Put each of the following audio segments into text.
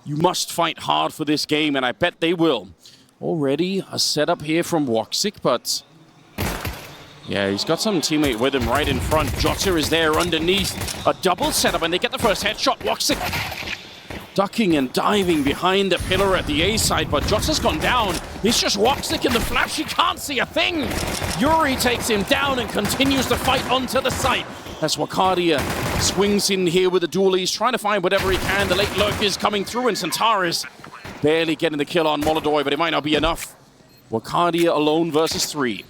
You must fight hard for this game, and I bet they will. Already a setup here from Woxic, but yeah, he's got some teammate with him right in front. Jota is there underneath. A double setup, and they get the first headshot. Woxic ducking and diving behind the pillar at the A side, but Jota's gone down. It's just Woxic in the flash. He can't see a thing. Yuri takes him down and continues to fight onto the site. As Wakadia swings in here with the dualies, trying to find whatever he can. The late lurk is coming through, and Centaurus barely getting the kill on MongolZ, but it might not be enough. Wakadia alone versus 3.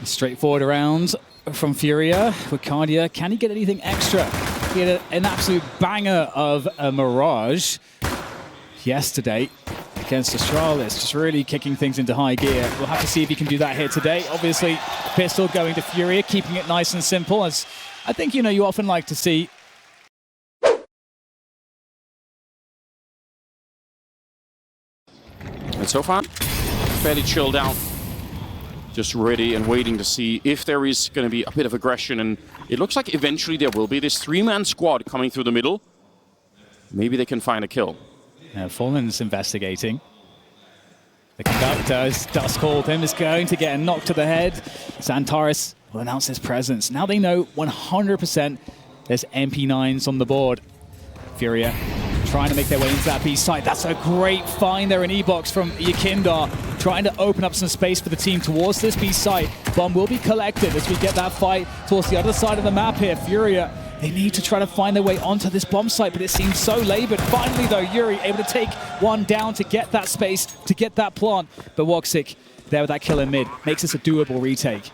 Straightforward round from FURIA. Wakadia, can he get anything extra? He had an absolute banger of a Mirage yesterday against Astralis, just really kicking things into high gear. We'll have to see if he can do that here today. Obviously, pistol going to FURIA, keeping it nice and simple, as I think, you know, you often like to see. And so far, fairly chilled out. Just ready and waiting to see if there is going to be a bit of aggression, and it looks like eventually there will be. This 3-man squad coming through the middle. Maybe they can find a kill. Fallen's investigating. The conductor, as Dust called him, is going to get a knock to the head. Centaurus will announce his presence. Now they know 100% there's MP9s on the board. FURIA trying to make their way into that B site. That's a great find there in E-Box from Yakindar, trying to open up some space for the team towards this B site. Bomb will be collected as we get that fight towards the other side of the map here. FURIA, they need to try to find their way onto this bomb site, but it seems so labored. Finally, though, Yuri able to take one down to get that space, to get that plant. But Woxic, there with that kill in mid, makes this a doable retake.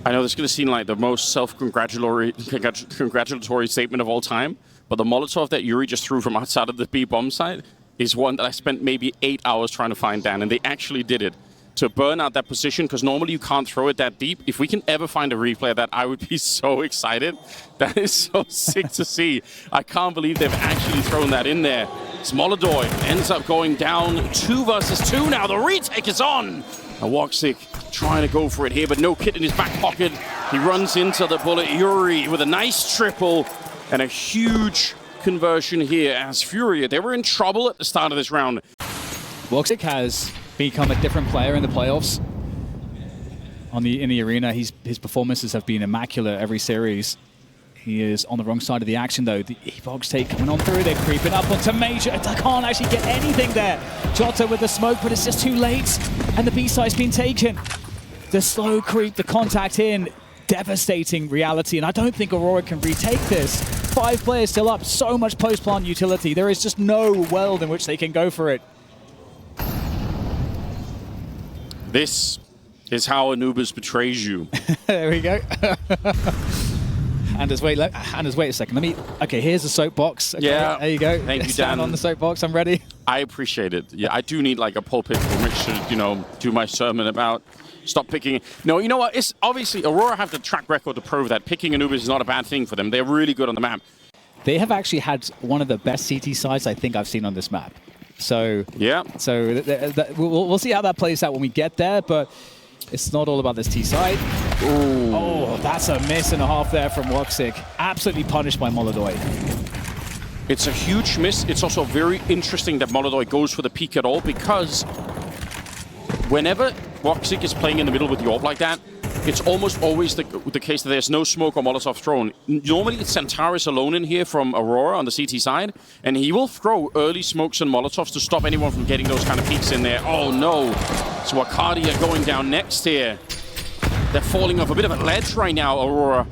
I know this is going to seem like the most self-congratulatory statement of all time, but the Molotov that Yuri just threw from outside of the B bomb site is one that I spent maybe 8 hours trying to find Dan, and they actually did it to burn out that position, because normally you can't throw it that deep. If we can ever find a replay of that, I would be so excited. That is so sick to see. I can't believe they've actually thrown that in there. MongolZ ends up going down 2 versus 2 now. The retake is on. And Woxic trying to go for it here, but no kit in his back pocket. He runs into the bullet. Yuri with a nice triple and a huge conversion here as FURIA. They were in trouble at the start of this round. Woxic has become a different player in the playoffs. In the arena, his performances have been immaculate every series. He is on the wrong side of the action, though. The E-Box take coming on through. They're creeping up onto Major. I can't actually get anything there. Jota with the smoke, but it's just too late. And the B-side's been taken. The slow creep, the contact in. Devastating reality, and I don't think Aurora can retake this. 5 players still up, so much post-plant utility. There is just no world in which they can go for it. This is how Anubis betrays you. There we go. Anders, wait a second. Okay, here's the soapbox. Okay, yeah, there you go. Thank you, Dan. Stand on the soapbox. I'm ready. I appreciate it. Yeah, I do need like a pulpit from which to, you know, do my sermon about. Stop picking. No, you know what? It's obviously Aurora have the track record to prove that picking Anubis is not a bad thing for them. They're really good on the map. They have actually had one of the best CT sides I think I've seen on this map. So yeah. So we'll see how that plays out when we get there, but it's not all about this T side. Ooh. Oh, that's a miss and a half there from Woxic. Absolutely punished by MongolZ. It's a huge miss. It's also very interesting that MongolZ goes for the peak at all, because whenever Woxic is playing in the middle with the orb like that, it's almost always the case that there's no smoke or Molotov thrown. Normally it's Centaurus alone in here from Aurora on the CT side, and he will throw early smokes and Molotovs to stop anyone from getting those kind of peaks in there. Oh no! So Wakadia going down next here. They're falling off a bit of a ledge right now, Aurora.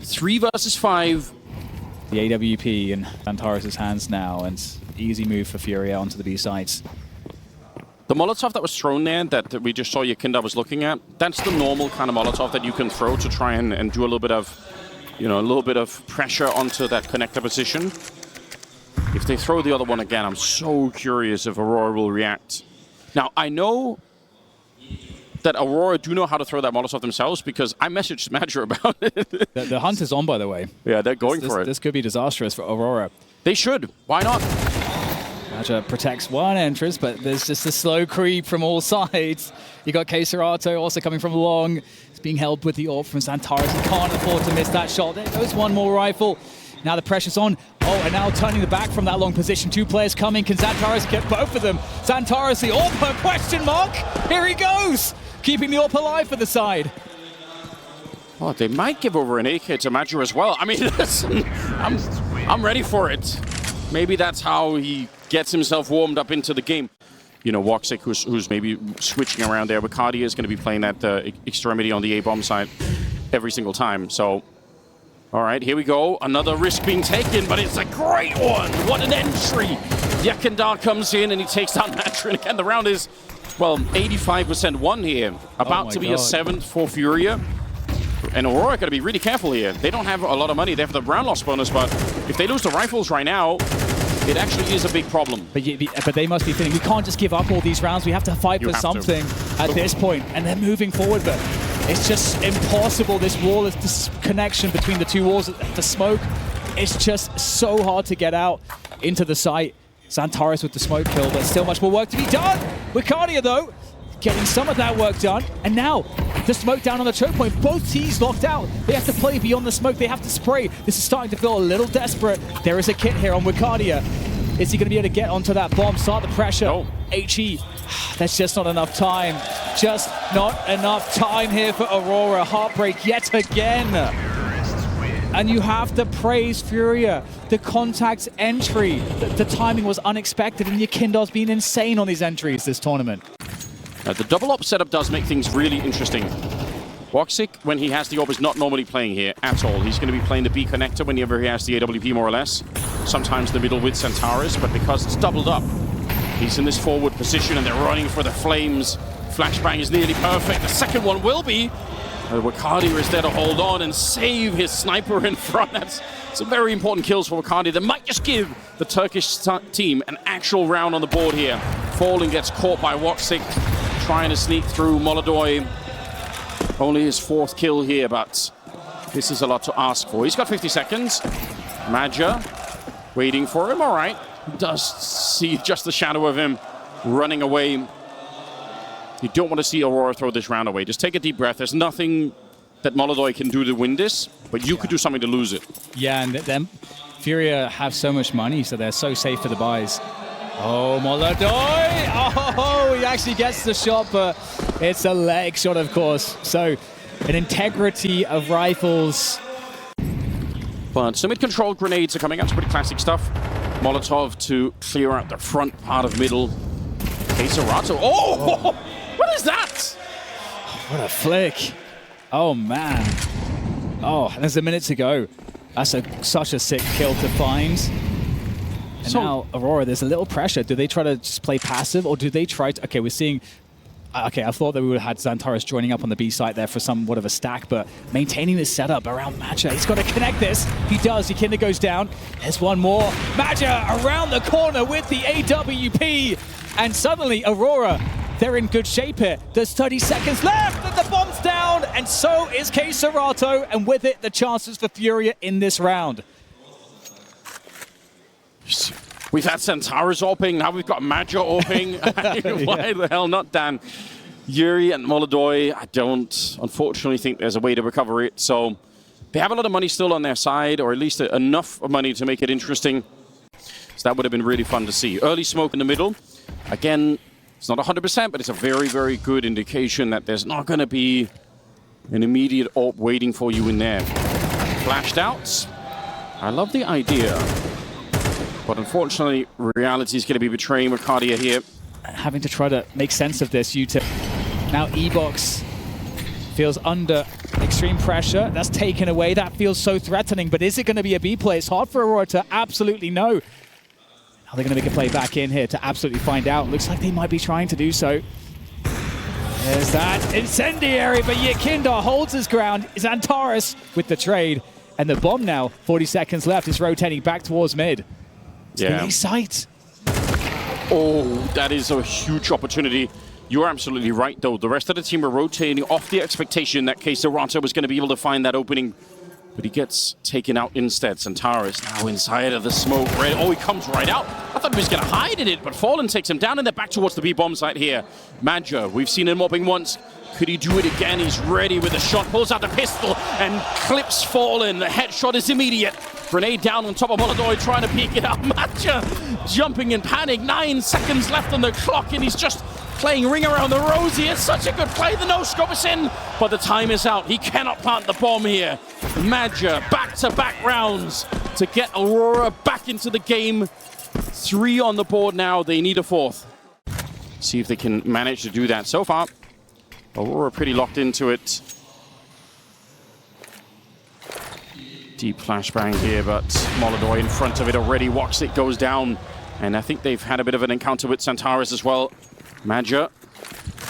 3 versus 5. The AWP in Centaurus' hands now, and easy move for FURIA onto the B sides. The Molotov that was thrown there that we just saw Yakindar was looking at, that's the normal kind of Molotov that you can throw to try and do a little bit of, you know, a little bit of pressure onto that connector position. If they throw the other one again, I'm so curious if Aurora will react. Now, I know that Aurora do know how to throw that Molotov themselves, because I messaged Madger about it. The hunt is on, by the way. Yeah, they're going for it. This could be disastrous for Aurora. They should. Why not? Madger protects one entrance, but there's just a slow creep from all sides. You got Keserato also coming from long. It's being held with the orb from Centaurus. He can't afford to miss that shot. There goes one more rifle. Now the pressure's on. Oh, and now turning the back from that long position. 2 players coming. Can Xantares get both of them? Xantares, the AWP, question mark. Here he goes, keeping the AWP alive for the side. Oh, they might give over an AK to Major as well. I mean, listen, I'm ready for it. Maybe that's how he gets himself warmed up into the game. You know, WOXIK, who's maybe switching around there. Bacardia is going to be playing that extremity on the A-bomb side every single time. So, all right, here we go. Another risk being taken, but it's a great one. What an entry. Yakandar comes in and he takes down Matra. And again, the round is, well, 85% won here. About to be a 7th for FURIA. And Aurora got to be really careful here. They don't have a lot of money. They have the round loss bonus, but if they lose the rifles right now, it actually is a big problem. But they must be feeling, we can't just give up all these rounds. We have to fight for something at this point. And they're moving forward, but it's just impossible. This wall is this connection between the 2 walls. The smoke, it's just so hard to get out into the site. Xantares with the smoke kill, but still much more work to be done. Wicardia, though, getting some of that work done. And now, the smoke down on the choke point. Both teams locked out. They have to play beyond the smoke. They have to spray. This is starting to feel a little desperate. There is a kit here on Wicardia. Is he going to be able to get onto that bomb, start the pressure? No. HE, that's just not enough time. Just not enough time here for Aurora. Heartbreak yet again. And you have to praise FURIA. The contact entry, the timing was unexpected, and Yakindar's been insane on these entries this tournament. The double op setup does make things really interesting. WOXIK, when he has the AWP, is not normally playing here at all. He's going to be playing the B connector whenever he has the AWP, more or less. Sometimes the middle with Xantares, but because it's doubled up, he's in this forward position and they're running for the flames. Flashbang is nearly perfect. The second one will be. Wicardia is there to hold on and save his sniper in front. That's some very important kills for Wicardia that might just give the Turkish team an actual round on the board here. Falling gets caught by WOXIK, trying to sneak through. MongolZ, only his 4th kill here, but this is a lot to ask for. He's got 50 seconds. Major waiting for him. All right. Does see just the shadow of him running away. You don't want to see Aurora throw this round away. Just take a deep breath. There's nothing that MongolZ can do to win this, but you could do something to lose it. Yeah, and then FURIA have so much money, so they're so safe for the buys. Oh, MongolZ! Oh, he actually gets the shot, but it's a leg shot, of course. So, an integrity of rifles. But some mid-control grenades are coming up. It's pretty classic stuff. Molotov to clear out the front part of middle. Kazakhstan. Oh! What is that? What a flick. Oh, man. Oh, there's a minute to go. That's such a sick kill to find. And so, now, Aurora, there's a little pressure. Do they try to just play passive, or do they try to... Okay, we're seeing... Okay, I thought that we would have had Xantares joining up on the B site there for somewhat of a stack, but maintaining this setup around Major. He's got to connect this. He does. Yakinda goes down. There's one more. Major around the corner with the AWP. And suddenly, Aurora, they're in good shape here. There's 30 seconds left, and the bomb's down, and so is Kazakhstan, and with it, the chances for FURIA in this round. We've had Xantares AWPing, now we've got Major AWPing. Why the hell not, Dan? Yuri and MongolZ, I don't unfortunately think there's a way to recover it. So they have a lot of money still on their side, or at least enough money to make it interesting. So that would have been really fun to see. Early smoke in the middle. Again, it's not 100%, but it's a very, very good indication that there's not going to be an immediate AWP waiting for you in there. Flashed out. I love the idea. But unfortunately, reality is going to be betraying Wicardia here. Having to try to make sense of this, UTIP. Now Ebox feels under extreme pressure. That's taken away. That feels so threatening. But is it going to be a B play? It's hard for Aurora to absolutely know. Are they going to make a play back in here to absolutely find out? Looks like they might be trying to do so. There's that incendiary, but Yakinda holds his ground. Xantares with the trade. And the bomb now, 40 seconds left, is rotating back towards mid. Yeah. Sight. Oh, that is a huge opportunity. You're absolutely right, though. The rest of the team are rotating off the expectation that Kazakhstan was going to be able to find that opening. But he gets taken out instead. Xantares now inside of the smoke. Oh, he comes right out. I thought he was going to hide in it, but Fallen takes him down, and they're back towards the B-bomb site here. Major, we've seen him mobbing once. Could he do it again? He's ready with a shot, pulls out the pistol, and clips Fallen. The headshot is immediate. Grenade down on top of MongolZ, trying to peek it out. Matcha jumping in panic. 9 seconds left on the clock, and he's just playing ring around the rosy. It's such a good play. The no-scope is in, but the time is out. He cannot plant the bomb here. Madja, back-to-back rounds to get Aurora back into the game. 3 on the board now. They need a 4th. See if they can manage to do that. So far, Aurora pretty locked into it. Deep flashbang here, but MongolZ in front of it already. WOXIK goes down, and I think they've had a bit of an encounter with Santaris as well. Madja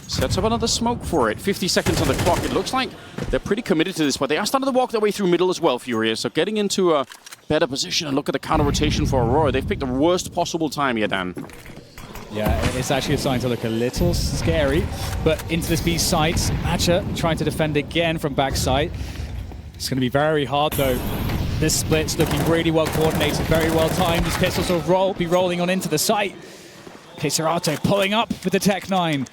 sets up another smoke for it. 50 seconds on the clock. It looks like they're pretty committed to this, but they are starting to walk their way through middle as well, FURIA. So getting into a better position, and look at the counter rotation for Aurora. They've picked the worst possible time here, Dan. Yeah, it's actually starting to look a little scary, but into this B site, Madja trying to defend again from backside. It's going to be very hard though. This split's looking really well coordinated, very well timed. These pistols will be rolling on into the site. KaZeRato pulling up with the Tech 9.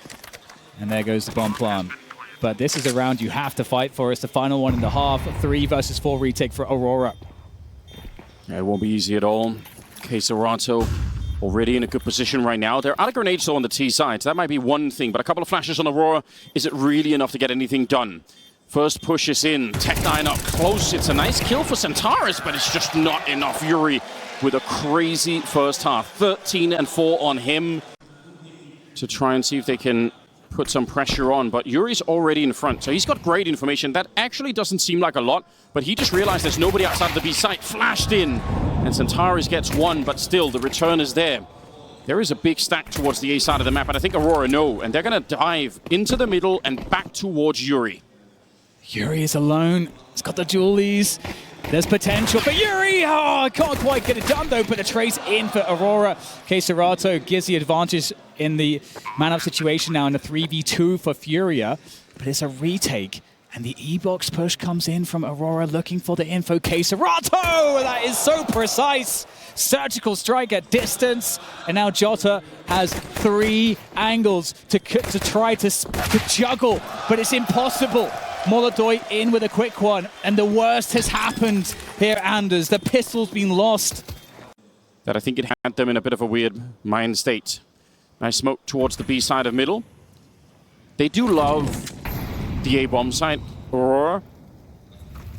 And there goes the bomb plant. But this is a round you have to fight for. It's the final 1.5, 3 versus 4 retake for Aurora. Yeah, it won't be easy at all. KaZeRato already in a good position right now. They're out of grenades though on the T side, so that might be one thing, but a couple of flashes on Aurora. Is it really enough to get anything done? First push is in, Tech 9 up close. It's a nice kill for Santaris, but it's just not enough. Yuri with a crazy first half. 13 and 4 on him to try and see if they can put some pressure on, but Yuri's already in front, so he's got great information. That actually doesn't seem like a lot, but he just realized there's nobody outside of the B site. Flashed in, and Santaris gets 1, but still, the return is there. There is a big stack towards the A side of the map, and I think Aurora know, and they're going to dive into the middle and back towards Yuri. Yuri is alone. He's got the dualies. There's potential for Yuri. Oh, can't quite get it done though, but the trace in for Aurora. KaZeRato gives the advantage in the man-up situation now in the 3v2 for FURIA, but it's a retake. And the E-box push comes in from Aurora looking for the info. KaZeRato! That is so precise. Surgical strike at distance. And now Jota has 3 angles to try to juggle, but it's impossible. MongolZ in with a quick one, and the worst has happened here, Anders. The pistol's been lost. That I think it had them in a bit of a weird mind state. Nice smoke towards the B side of middle. They do love the A bomb site, Aurora,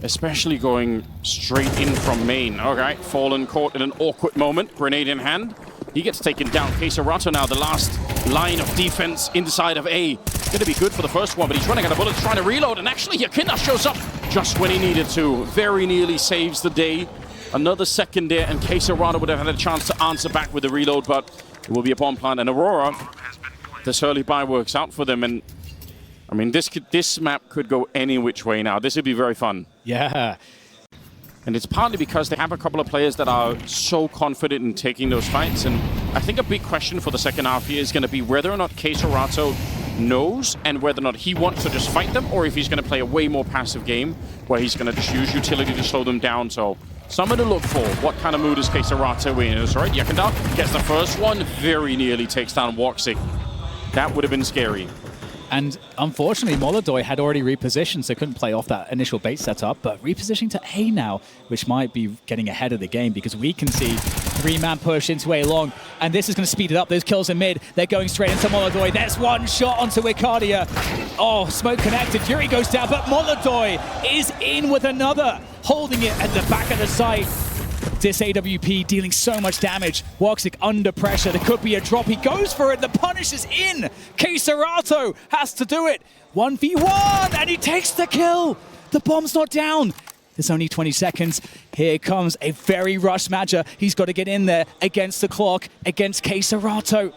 especially going straight in from main. Okay, Fallen caught in an awkward moment, grenade in hand. He gets taken down. KaZeRato now, the last line of defense inside of A. Going to be good for the first one, but he's running out of bullets, trying to reload, and actually Yakina shows up just when he needed to. Very nearly saves the day. Another second there, and KaZeRato would have had a chance to answer back with the reload, but it will be a bomb plant. And Aurora, this early buy works out for them, and I mean, this map could go any which way now. This would be very fun. Yeah. And it's partly because they have a couple of players that are so confident in taking those fights. And I think a big question for the second half here is going to be whether or not KaZeRato knows and whether or not he wants to just fight them, or if he's going to play a way more passive game where he's going to just use utility to slow them down. So someone to look for. What kind of mood is KaZeRato in? That's right, Yakina gets the first one, very nearly takes down WOXIK. That would have been scary. And unfortunately, MongolZ had already repositioned, so couldn't play off that initial bait setup, but repositioning to A now, which might be getting ahead of the game, because we can see 3-man push into A long, and this is going to speed it up. Those kills in mid, they're going straight into MongolZ. There's one shot onto Icardia. Oh, smoke connected. Yuri goes down, but MongolZ is in with another, holding it at the back of the site. This AWP dealing so much damage. WOXIK under pressure. There could be a drop. He goes for it. The punish is in. KaZeRato has to do it. 1v1, and he takes the kill. The bomb's not down. There's only 20 seconds. Here comes a very rushed Madja. He's got to get in there against the clock, against KaZeRato,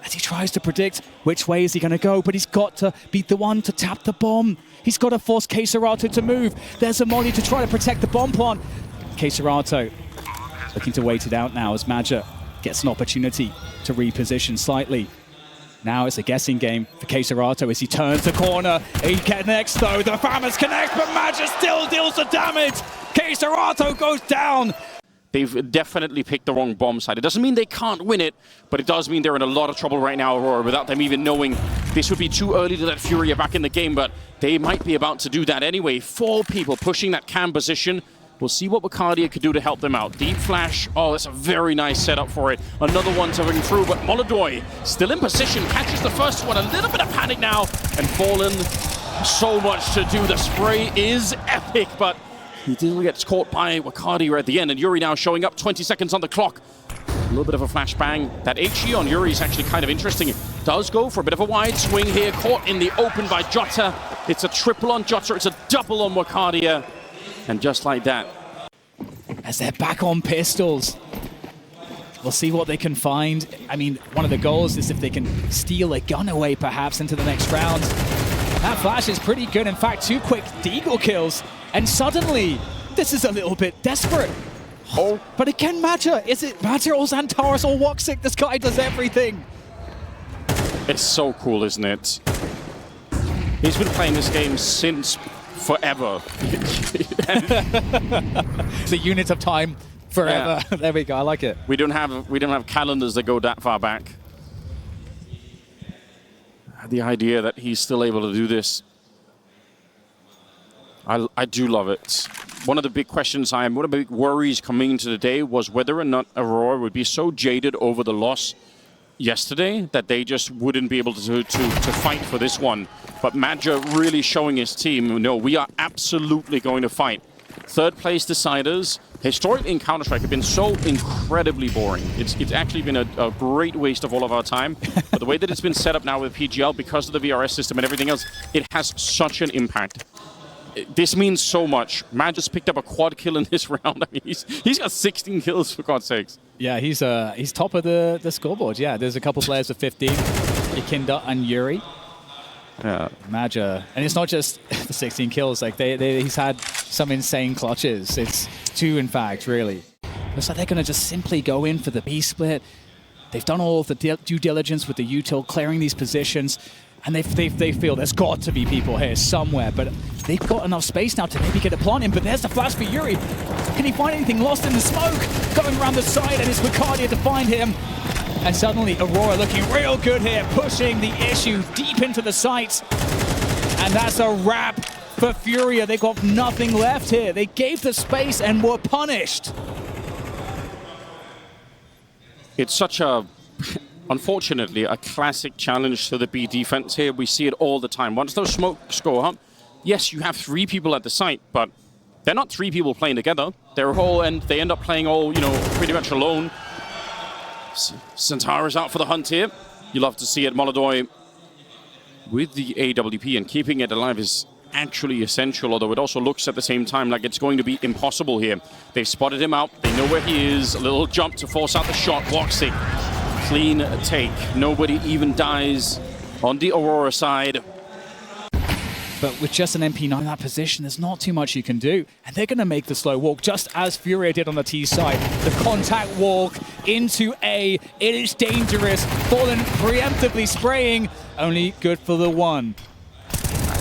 as he tries to predict which way is he going to go, but he's got to be the one to tap the bomb. He's got to force KaZeRato to move. There's a molly to try to protect the bomb plant. KaZeRato looking to wait it out now as Madja gets an opportunity to reposition slightly. Now it's a guessing game for KaZeRato as he turns the corner. He connects though, the Famous connects, but Madja still deals the damage. KaZeRato goes down. They've definitely picked the wrong bomb side. It doesn't mean they can't win it, but it does mean they're in a lot of trouble right now, Aurora, without them even knowing. This would be too early to let FURIA back in the game, but they might be about to do that anyway. 4 people pushing that cam position. We'll see what Bacardia could do to help them out. Deep flash. Oh, that's a very nice setup for it. Another one to ring through, but MongolZ still in position. Catches the first one. A little bit of panic now. And Fallen, so much to do. The spray is epic, but he still gets caught by Bacardia at the end. And Yuri now showing up. 20 seconds on the clock. A little bit of a flashbang. That HE on Yuri is actually kind of interesting. It does go for a bit of a wide swing here. Caught in the open by Jota. It's a triple on Jota. It's a double on Bacardia. And just like that. As they're back on pistols, we'll see what they can find. I mean, one of the goals is if they can steal a gun away, perhaps, into the next round. That flash is pretty good. In fact, 2 quick deagle kills. And suddenly, this is a little bit desperate. Oh. But again, Maja. Is it Maja or Xantares or Woxic? This guy does everything. It's so cool, isn't it? He's been playing this game since forever. The unit of time forever. Yeah. There we go. I like it. We don't have calendars that go that far back. The idea that he's still able to do this, I do love it. One of the big questions one of the big worries coming into the day was whether or not Aurora would be so jaded over the loss yesterday that they just wouldn't be able to fight for this one. But Maja really showing his team, no, we are absolutely going to fight. Third place deciders, historically in Counter-Strike, have been so incredibly boring. It's actually been a great waste of all of our time. But the way that it's been set up now with PGL, because of the VRS system and everything else, it has such an impact. This means so much. Man just picked up a quad kill in this round. I mean, he's got 16 kills, for God's sakes. Yeah, he's top of the scoreboard. Yeah, there's a couple players with 15. Ikinda and Yuri. Yeah. Maja. And it's not just the 16 kills. Like he's had some insane clutches. It's 2, in fact, really. Looks like they're going to just simply go in for the B split. They've done all of the due diligence with the util, clearing these positions. And they feel there's got to be people here somewhere, but they've got enough space now to maybe get a plant in. But there's the flash for Yuri. Can he find anything lost in the smoke? Going around the side, and it's Bacardia to find him. And suddenly Aurora looking real good here, pushing the issue deep into the sights. And that's a wrap for FURIA. They got nothing left here. They gave the space and were punished. It's such a... Unfortunately, a classic challenge to the B defense here. We see it all the time. Once those smokes go up, yes, you have 3 people at the site, but they're not 3 people playing together. They're all, and they end up playing all, pretty much alone. Xantares out for the hunt here. You love to see it. MongolZ with the AWP, and keeping it alive is actually essential, although it also looks at the same time like it's going to be impossible here. They've spotted him out. They know where he is. A little jump to force out the shot. Woxic. Clean take. Nobody even dies on the Aurora side. But with just an MP9 in that position, there's not too much you can do. And they're going to make the slow walk, just as FURIA did on the T side. The contact walk into A. It is dangerous. Fallen preemptively spraying. Only good for the 1.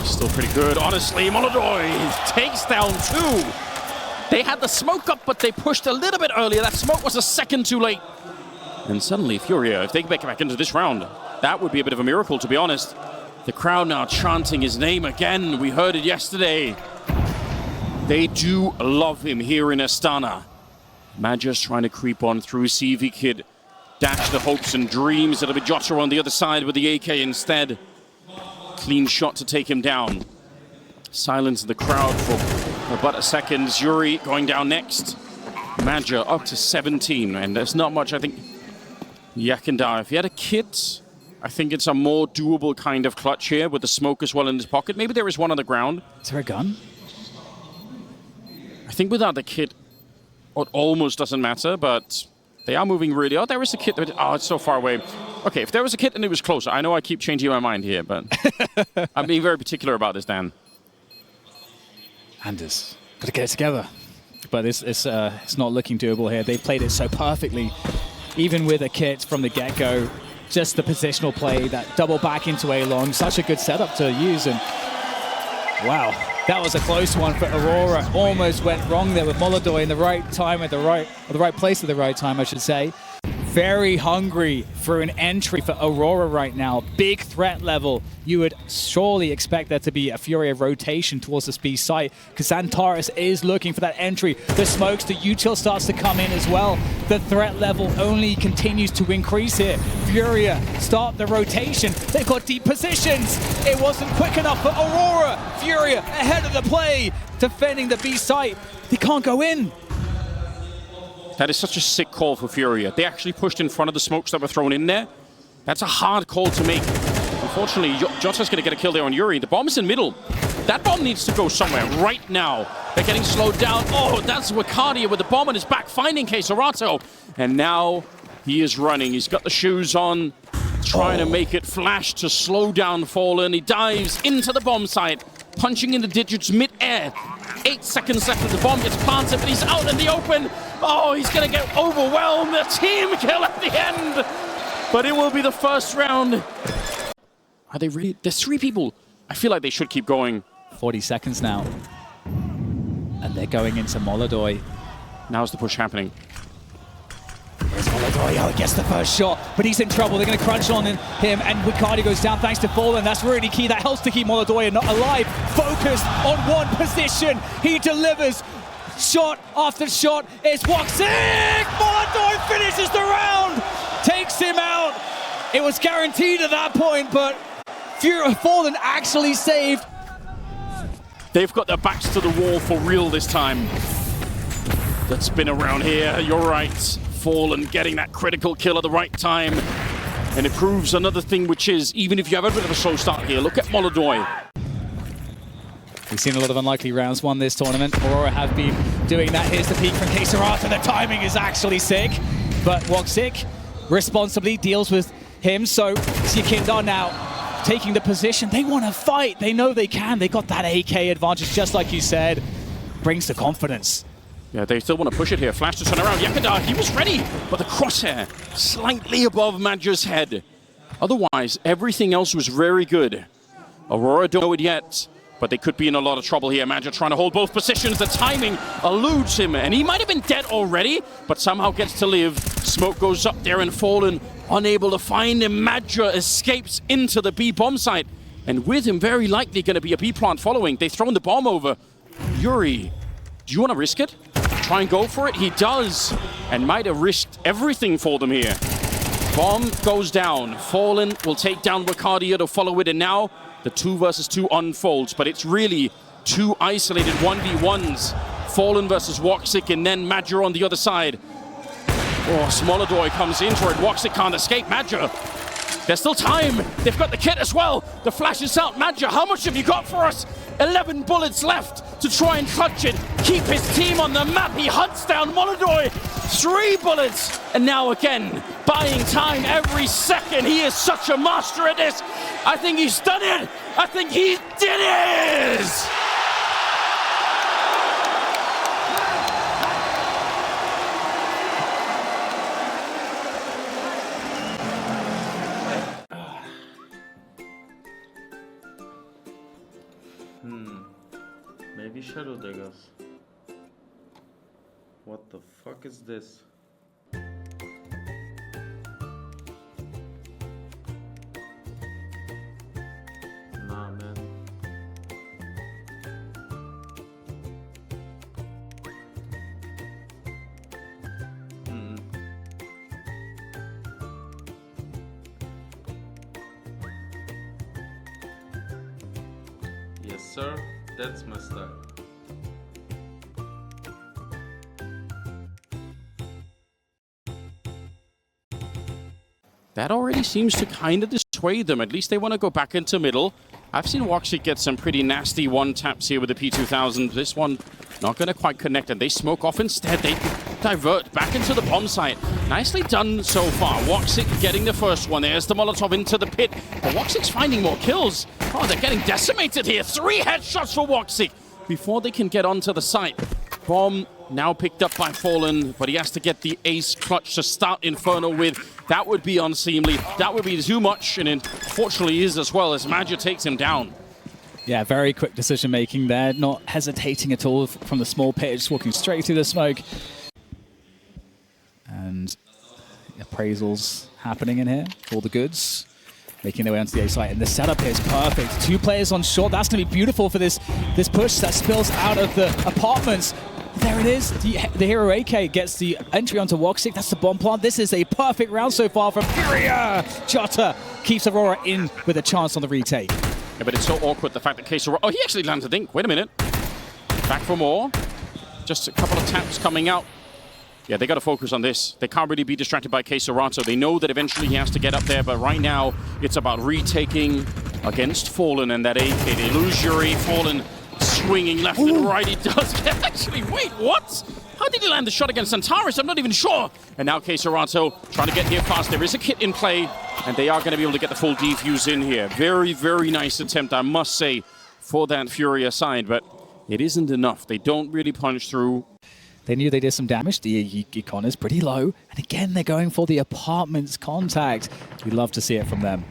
Still pretty good, honestly. MongolZ takes down 2. They had the smoke up, but they pushed a little bit earlier. That smoke was a second too late. And suddenly, FURIA, if they can make it back into this round, that would be a bit of a miracle, to be honest. The crowd now chanting his name again. We heard it yesterday. They do love him here in Astana. Maja's trying to creep on through. See if he could dash the hopes and dreams. It'll be Jota on the other side with the AK instead. Clean shot to take him down. Silence the crowd for about a second. Yuri going down next. Maja up to 17, and there's not much, I think. Yakindar, if he had a kit, I think it's a more doable kind of clutch here with the smoke as well in his pocket. Maybe there is one on the ground. Is there a gun? I think without the kit, it almost doesn't matter, but they are moving really... Oh, there is a kit. Oh, it's so far away. Okay, if there was a kit and it was closer. I know I keep changing my mind here, but I'm being very particular about this, Dan. Anders, got to get it together. But it's not looking doable here. They played it so perfectly. Even with a kit from the get-go, just the positional play, that double back into A-long, such a good setup to use. And wow, that was a close one for Aurora. Almost went wrong there with MongolZ in the right time at the right place at the right time, I should say. very hungry for an entry for Aurora right now. Big threat level. You would surely expect there to be a FURIA rotation towards this B site because Antares is looking for that entry. The smokes, the util starts to come in as well. The threat level only continues to increase here. FURIA start the rotation. They've got deep positions. It wasn't quick enough for Aurora. FURIA ahead of the play, defending the B site. They can't go in. That is such a sick call for FURIA. They actually pushed in front of the smokes that were thrown in there. That's a hard call to make. Unfortunately, Jota's going to get a kill there on Yuri. The bomb is in middle. That bomb needs to go somewhere right now. They're getting slowed down. Oh, that's Wakadia with the bomb on his back, finding Keserato. And now he is running. He's got the shoes on, trying to make it flash to slow down Fallen. He dives into the bomb site, punching in the digits mid-air. 8 seconds left as the bomb gets planted, but he's out in the open. Oh, he's going to get overwhelmed. A team kill at the end. But it will be the first round. Are they really? There's 3 people. I feel like they should keep going. 40 seconds now. And they're going into MongolZ. Now's the push happening. There's MongolZ. Oh, he gets the first shot, but he's in trouble. They're going to crunch on him, and Wakadia goes down thanks to Fallen. That's really key. That helps to keep MongolZ not alive. Focused on one position. He delivers. Shot after shot. It's WOXIK! MongolZ finishes the round. Takes him out. It was guaranteed at that point, but Fallen actually saved. They've got their backs to the wall for real this time. That spin around here, you're right. Fallen getting that critical kill at the right time. And it proves another thing, which is, even if you have a bit of a slow start here, look at MongolZ. We've seen a lot of unlikely rounds won this tournament. Aurora have been doing that. Here's the peak from Keserato. The timing is actually sick. But WOXIK responsibly deals with him. So Sikindar now taking the position. They want to fight. They know they can. They got that AK advantage, just like you said. Brings the confidence. Yeah, they still want to push it here. Flash to turn around. Yakadar, he was ready, but the crosshair slightly above Madja's head. Otherwise, everything else was very good. Aurora don't know it yet, but they could be in a lot of trouble here. Madja trying to hold both positions. The timing eludes him, and he might have been dead already, but somehow gets to live. Smoke goes up there and Fallen, unable to find him. Madja escapes into the B bomb site, and with him, very likely going to be a B plant following. They've thrown the bomb over. Yuri, do you want to risk it? Try and go for it? He does, and might have risked everything for them here. Bomb goes down. Fallen will take down Wakadia to follow it, and now the 2 versus 2 unfolds, but it's really 2 isolated 1v1s. Fallen versus WOXIK, and then Madja on the other side. Oh, MongolZ comes in for it. WOXIK can't escape. Madja, there's still time. They've got the kit as well. The flash is out. Madja, how much have you got for us? 11 bullets left to try and clutch it. Keep his team on the map. He hunts down MongolZ. 3 bullets. And now again, buying time every second. He is such a master at this. I think he's done it. I think he did it. Maybe Shadow Daggers. What the fuck is this? Nah, man. Yes, sir. That's my style. That already seems to kind of dissuade them. At least they want to go back into middle. I've seen WOXIK get some pretty nasty one-taps here with the P2000. This one not going to quite connect, and they smoke off instead. They divert back into the bomb site. Nicely done so far. WOXIK getting the first one. There's the Molotov into the pit. But WOXIK's finding more kills. Oh, they're getting decimated here. 3 headshots for WOXIK before they can get onto the site. Bomb now picked up by Fallen, but he has to get the ace clutch to start Inferno with. That would be unseemly. That would be too much, and unfortunately is as well as Madja takes him down. Yeah, very quick decision making there, not hesitating at all from the small pit, just walking straight through the smoke. And appraisals happening in here. All the goods making their way onto the A site, and the setup here is perfect. 2 players on short. That's going to be beautiful for this push that spills out of the apartments. There it is. The hero AK gets the entry onto Woxic. That's the bomb plant. This is a perfect round so far from FURIA. Jota keeps Aurora in with a chance on the retake. Yeah, but it's so awkward, the fact that Aurora... Oh, he actually lands a dink. Wait a minute. Back for more. Just a couple of taps coming out. Yeah, they got to focus on this. They can't really be distracted by Aurora. They know that eventually he has to get up there, but right now it's about retaking against Fallen and that AK. They lose Yuri. Fallen swinging left and right. He does get actually... Wait, what? How did he land the shot against Antares? I'm not even sure. And now Aurora trying to get here fast. There is a kit in play, and they are going to be able to get the full defuse in here. Very, very nice attempt, I must say, for that FURIA side, but it isn't enough. They don't really punch through. They knew they did some damage. The econ is pretty low. And again, they're going for the apartments contact. We'd love to see it from them.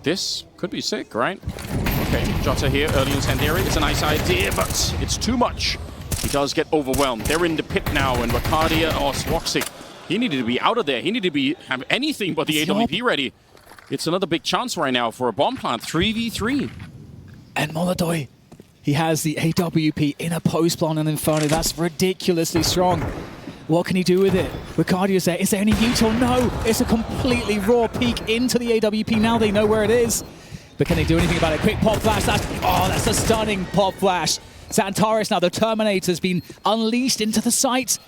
This could be sick, right? Okay, Jota here, early incendiary. It's a nice idea, but it's too much. He does get overwhelmed. They're in the pit now, and Wakardia or Woxic, he needed to be out of there. He needed to have anything but the AWP ready. It's another big chance right now for a bomb plant, 3v3. And MongolZ, he has the AWP in a post plant and Inferno. That's ridiculously strong. What can he do with it? Ricardio's there. Is there any util? No! It's a completely raw peek into the AWP. Now they know where it is. But can they do anything about it? Quick pop flash. That's a stunning pop flash. Xantares now, the Terminator's been unleashed into the site.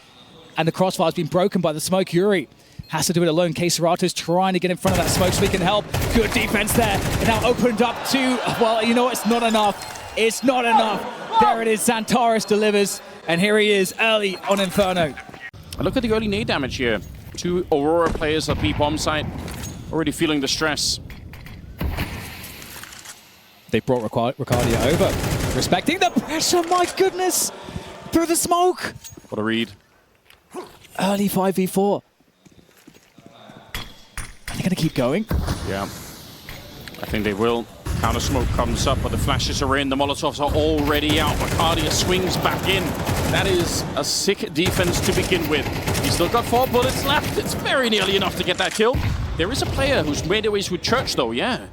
And the crossfire's been broken by the smoke. Yuri has to do it alone. Kaserato's trying to get in front of that smoke so he can help. Good defense there. And now opened up to, well, you know, it's not enough. It's not enough. There it is. Xantares delivers. And here he is early on Inferno. Look at the early nade damage here. 2 Aurora players at B-bomb site. Already feeling the stress. They brought Ricardia over. Respecting the pressure, my goodness! Through the smoke! What a read. Early 5v4. Are they going to keep going? Yeah. I think they will. Counter smoke comes up, but the flashes are in. The Molotovs are already out. Ricardia swings back in. That is a sick defense to begin with. He's still got 4 bullets left. It's very nearly enough to get that kill. There is a player who's made away with Church, though, yeah.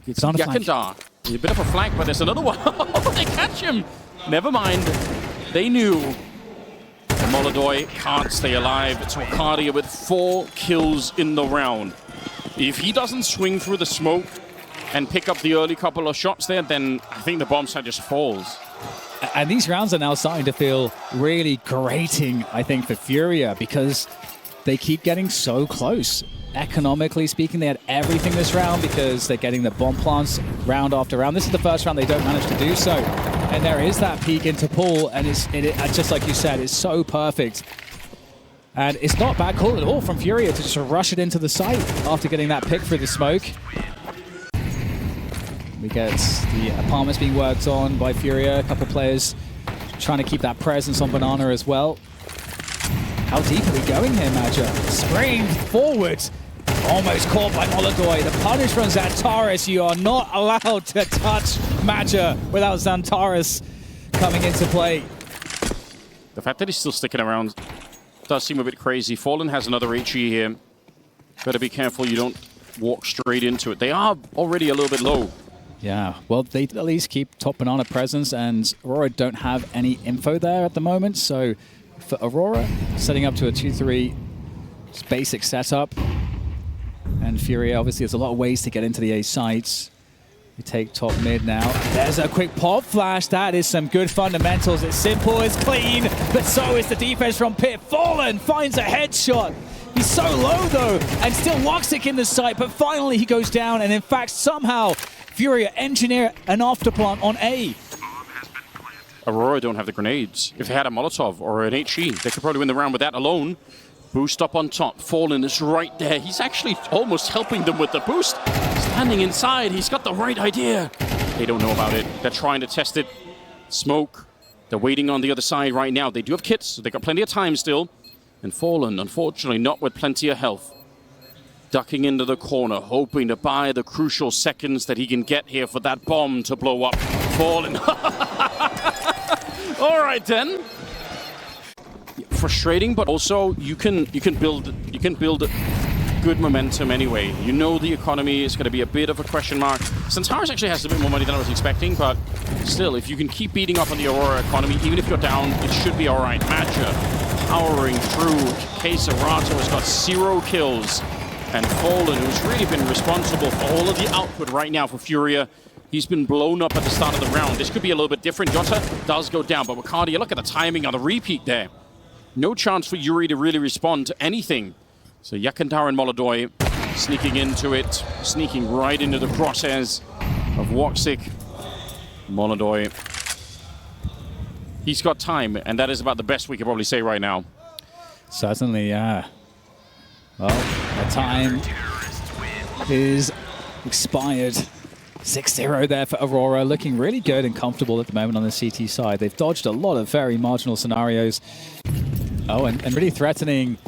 It's Yakandar. A bit of a flank, but there's another one. Oh, they catch him. Never mind. They knew. And MongolZ can't stay alive. It's Ricardia with 4 kills in the round. If he doesn't swing through the smoke and pick up the early couple of shots there, then I think the bomb site just falls. And these rounds are now starting to feel really grating, I think, for FURIA, because they keep getting so close. Economically speaking, they had everything this round because they're getting the bomb plants round after round. This is the first round they don't manage to do so. And there is that peek into pool, and it's just like you said, it's so perfect. And it's not bad call at all from FURIA to just rush it into the site after getting that pick through the smoke. We get the apartments being worked on by FURIA. A couple players trying to keep that presence on Banana as well. How deep are we going here, Maja? Spraying forward. Almost caught by MongolZ. The punish from Xantares. You are not allowed to touch Maja without Xantares coming into play. The fact that he's still sticking around does seem a bit crazy. Fallen has another HE here. Better be careful you don't walk straight into it. They are already a little bit low. Yeah, well, they at least keep top Banana presence, and Aurora don't have any info there at the moment, so for Aurora, setting up to a 2-3 basic setup. And FURIA, obviously, there's a lot of ways to get into the A sites. We take top mid now. There's a quick pop flash. That is some good fundamentals. It's simple, it's clean, but so is the defense from Pit. Fallen finds a headshot. He's so low, though, and still Woxic in the site, but finally he goes down, and in fact, somehow, FURIA engineer an afterplant on A. Aurora don't have the grenades. If they had a Molotov or an HE, they could probably win the round with that alone. Boost up on top. Fallen is right there. He's actually almost helping them with the boost. Standing inside. He's got the right idea. They don't know about it. They're trying to test it. Smoke. They're waiting on the other side right now. They do have kits, so they've got plenty of time still. And Fallen, unfortunately, not with plenty of health. Ducking into the corner, hoping to buy the crucial seconds that he can get here for that bomb to blow up. Fallen. All right, then. frustrating, but also you can build good momentum anyway. You know the economy is going to be a bit of a question mark. Centaurus actually has a bit more money than I was expecting, but still, if you can keep beating up on the Aurora economy, even if you're down, it should be all right. Madja powering through. Kayserato has got 0 kills. And Fallen, who's really been responsible for all of the output right now for Furia, he's been blown up at the start of the round. This could be a little bit different. Jota does go down, but Wakadia, look at the timing on the repeat there. No chance for Yuri to really respond to anything. So Yakandar and Molodoi sneaking into it, sneaking right into the crosshairs of Woxic. Molodoi, he's got time, and that is about the best we can probably say right now. Certainly, yeah. Well, the time is expired. 6-0 there for Aurora, looking really good and comfortable at the moment on the CT side. They've dodged a lot of very marginal scenarios. Oh, and really threatening,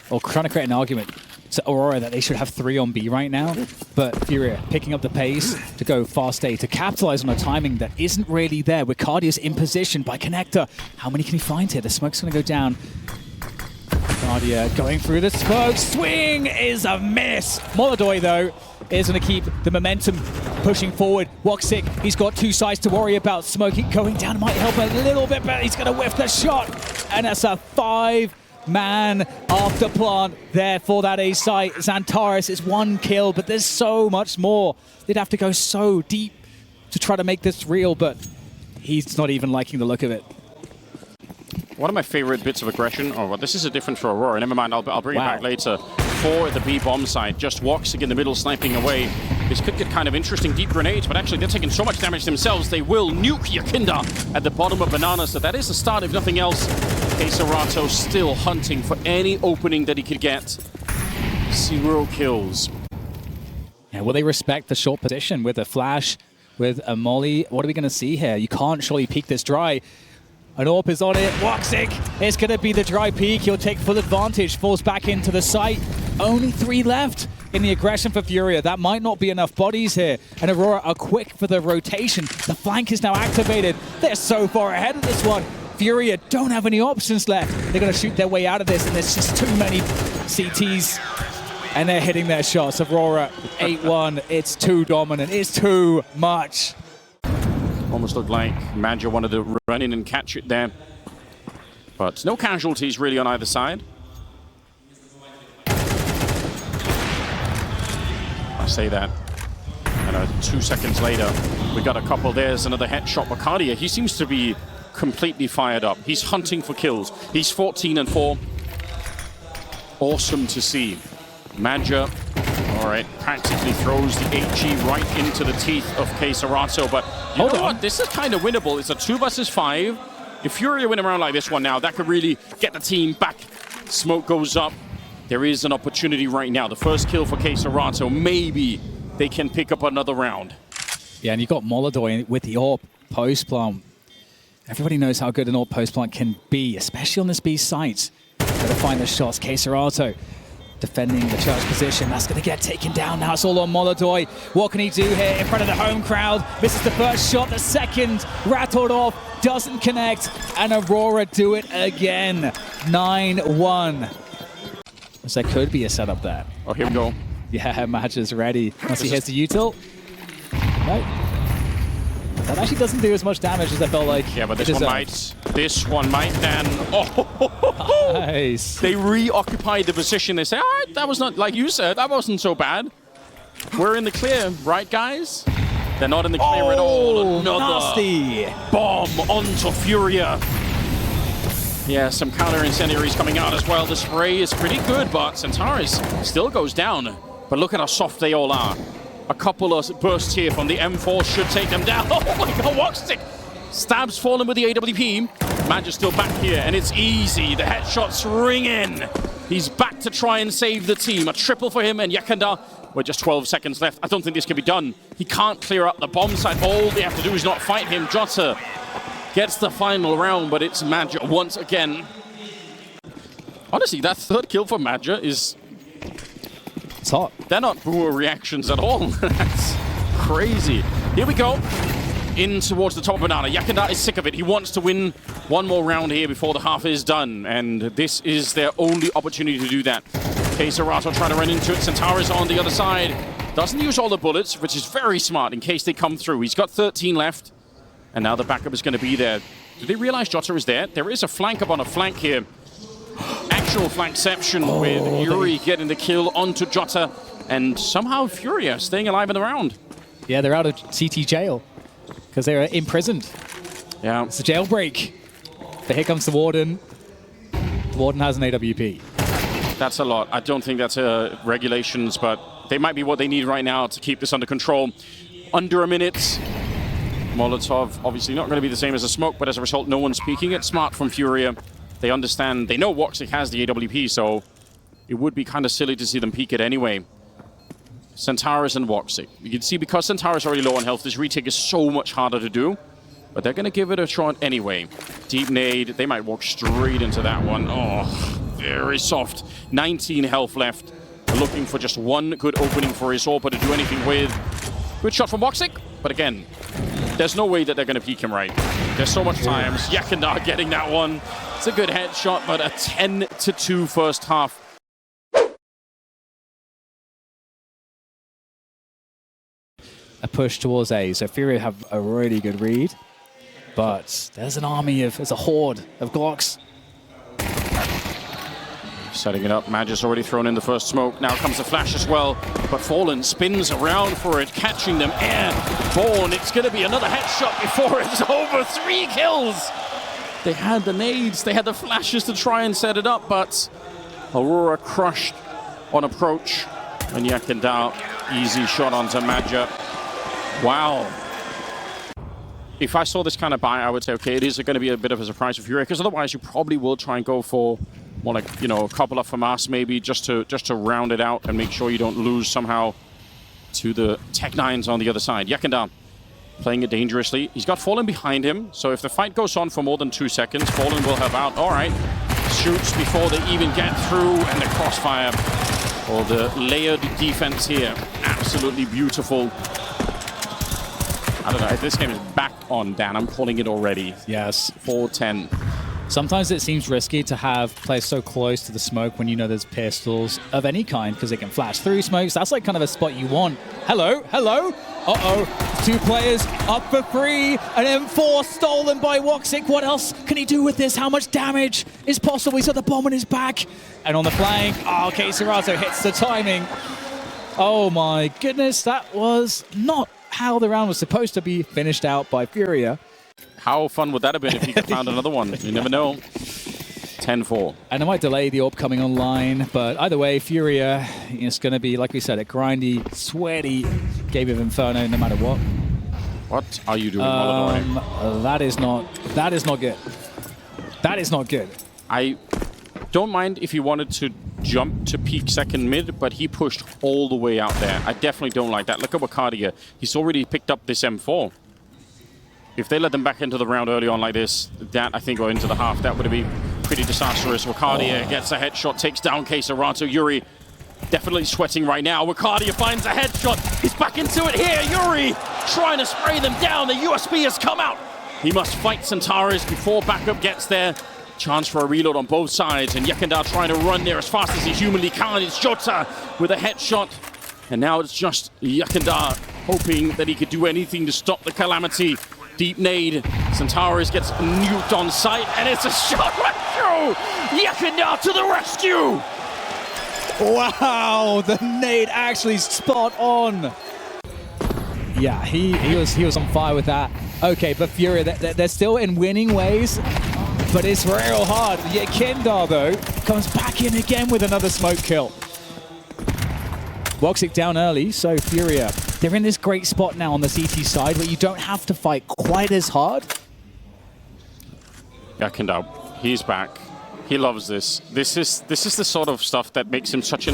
or trying to create an argument to Aurora that they should have 3 on B right now. But Furia picking up the pace to go fast A, to capitalize on a timing that isn't really there. Wicadia's in position by Connector. How many can he find here? The smoke's going to go down. Wikadia going through the smoke. Swing is a miss. Molodoi, though, is going to keep the momentum pushing forward. Woxic, he's got 2 sides to worry about. Smoking going down might help a little bit, but he's going to whiff the shot. And that's a 5-man after plant there for that A site. Xantares is 1 kill, but there's so much more. They'd have to go so deep to try to make this real, but he's not even liking the look of it. One of my favorite bits of aggression, oh, well, this is a different for Aurora. Never mind, I'll bring it back later. 4 at the B bomb side, just Woxic in the middle sniping away. This could get kind of interesting, deep grenades, but actually they're taking so much damage themselves, they will nuke Yakinda at the bottom of Banana, so that is the start, if nothing else. Kayserato still hunting for any opening that he could get. 0 kills. Yeah, will they respect the short position with a flash, with a molly? What are we going to see here? You can't surely peek this dry. An AWP is on it. Woxic is going to be the dry peak. He'll take full advantage. Falls back into the site. Only 3 left in the aggression for Furia. That might not be enough bodies here. And Aurora are quick for the rotation. The flank is now activated. They're so far ahead of this one. Furia don't have any options left. They're going to shoot their way out of this, and there's just too many CTs. And they're hitting their shots. Aurora 8-1. It's too dominant. It's too much. Almost looked like Madja wanted to run in and catch it there. But no casualties really on either side. I say that. And 2 seconds later, we got a couple. There's another headshot. Wakadia, he seems to be completely fired up. He's hunting for kills. He's 14-4. Awesome to see. Madja, all right, practically throws the HE right into the teeth of Kayserato, but you know what? This is kind of winnable. It's a 2 versus 5. If Furia win around like this one now, that could really get the team back. Smoke goes up. There is an opportunity right now. The first kill for Kayserato. Maybe they can pick up another round. Yeah, and you've got Molodoi with the AWP post-plant. Everybody knows how good an AWP post-plant can be, especially on this B site. Gotta find the shots. Kayserato defending the church position. That's going to get taken down now. It's all on Molodoi. What can he do here in front of the home crowd? Misses the first shot. The second rattled off. Doesn't connect. And Aurora do it again. 9-1. So there could be a setup there. Oh, here we go. Yeah, match is ready. Once he hits the util. No. That actually doesn't do as much damage as I felt like. Yeah, but this one might then. Oh, nice. They reoccupied the position. They say, all right, that was not, like you said, that wasn't so bad. We're in the clear, right, guys? They're not in the clear at all. Another nasty bomb onto Furia. Yeah, some counter incendiaries coming out as well. The spray is pretty good, but Centaurus still goes down. But look at how soft they all are. A couple of bursts here from the M4 should take them down. Oh my god, Woxic stabs Fallen with the AWP. Madja's still back here, and it's easy. The headshots ring in. He's back to try and save the team. A triple for him and Yakanda. With just 12 seconds left. I don't think this can be done. He can't clear up the bomb site. All they have to do is not fight him. Jota gets the final round, but it's Madja once again. Honestly, that 3rd kill for Madja is... It's hot. They're not poor reactions at all. That's crazy. Here we go. In towards the top of Banana. Yakanda is sick of it. He wants to win One more round here before the half is done, and this is their only opportunity to do that. Kazakhstan trying to run into it. Centaurus on the other side. Doesn't use all the bullets, which is very smart in case they come through. He's got 13 left, and now the backup is going to be there. Do they realize Jota is there? There is a flank up on a flank here. Actual flankception with Yuri getting the kill onto Jota, and somehow FURIA staying alive in the round. Yeah, they're out of CT jail because they are imprisoned. Yeah. It's a jailbreak. But here comes the Warden. The Warden has an AWP. That's a lot. I don't think that's regulations, but they might be what they need right now to keep this under control. Under a minute. Molotov obviously not going to be the same as a smoke, but as a result, no one's peeking it. Smart from FURIA. They understand, they know Woxic has the AWP, so it would be kind of silly to see them peek it anyway. Centaurus and Woxic. You can see because Centaurus is already low on health, this retake is so much harder to do. But they're going to give it a shot anyway. Deep nade, they might walk straight into that one. Oh, very soft. 19 health left. They're looking for just one good opening for his AWP to do anything with. Good shot from Woxic, but again, there's no way that they're going to peek him right. There's so much time. Yakandar getting that one. It's a good headshot, but a 10-2 first half. A push towards A, so FURIA have a really good read. But there's an army of, there's a horde of Glocks. Setting it up, Magic's already thrown in the first smoke. Now comes the flash as well, but Fallen spins around for it, catching them. And Born, it's going to be another headshot before it's over. 3 kills! They had the nades, they had the flashes to try and set it up, but Aurora crushed on approach. And Yakandar, easy shot onto Magic. Wow. If I saw this kind of buy, I would say, okay, it is going to be a bit of a surprise for FURIA, because otherwise you probably will try and go for more like, you know, a couple of FAMAS maybe, just to round it out and make sure you don't lose somehow to the Tech-9s on the other side. Yakandar playing it dangerously. He's got Fallen behind him, so if the fight goes on for more than 2 seconds, Fallen will help out. All right. Shoots before they even get through, and the crossfire, or the layered defense here. Absolutely beautiful. I don't know, this game is back on, Dan. I'm calling it already. Yes. 4-10. Sometimes it seems risky to have players so close to the smoke when you know there's pistols of any kind, because they can flash through smokes. That's like kind of a spot you want. Hello, hello. Uh-oh, 2 players up for free. An M4 stolen by Woxic. What else can he do with this? How much damage is possible? He's got the bomb on his back. And on the flank, oh, Kazakhstan hits the timing. Oh my goodness, that was not how the round was supposed to be finished out by FURIA. How fun would that have been if he could found another one? You never know. 10-4. And it might delay the AWP coming online, but either way, FURIA is going to be, like we said, a grindy, sweaty game of Inferno no matter what. What are you doing, Molyneux? That is not good. That is not good. I don't mind if he wanted to jump to peak second mid, but he pushed all the way out there. I definitely don't like that. Look at Wakadia. He's already picked up this M4. If they let them back into the round early on like this, that I think, or into the half, that would be pretty disastrous. Wakadia gets a headshot, takes down Kazakhstan. Yuri definitely sweating right now. Wakadia finds a headshot. He's back into it here. Yuri trying to spray them down. The USB has come out. He must fight Centaurus before backup gets there. Chance for a reload on both sides, and Yakandar trying to run there as fast as he humanly can. It's Jota with a headshot, and now it's just Yakandar hoping that he could do anything to stop the calamity. Deep nade, Centaurus gets nuked on sight, and it's a shot right through! Yakandar to the rescue! Wow, the nade actually spot on. Yeah, he was on fire with that. Okay, but FURIA, they're still in winning ways. But it's real hard. Yakandar, though, comes back in again with another smoke kill. Woxic down early, so FURIA, they're in this great spot now on the CT side where you don't have to fight quite as hard. Yakandar, he's back. He loves this. This is the sort of stuff that makes him such a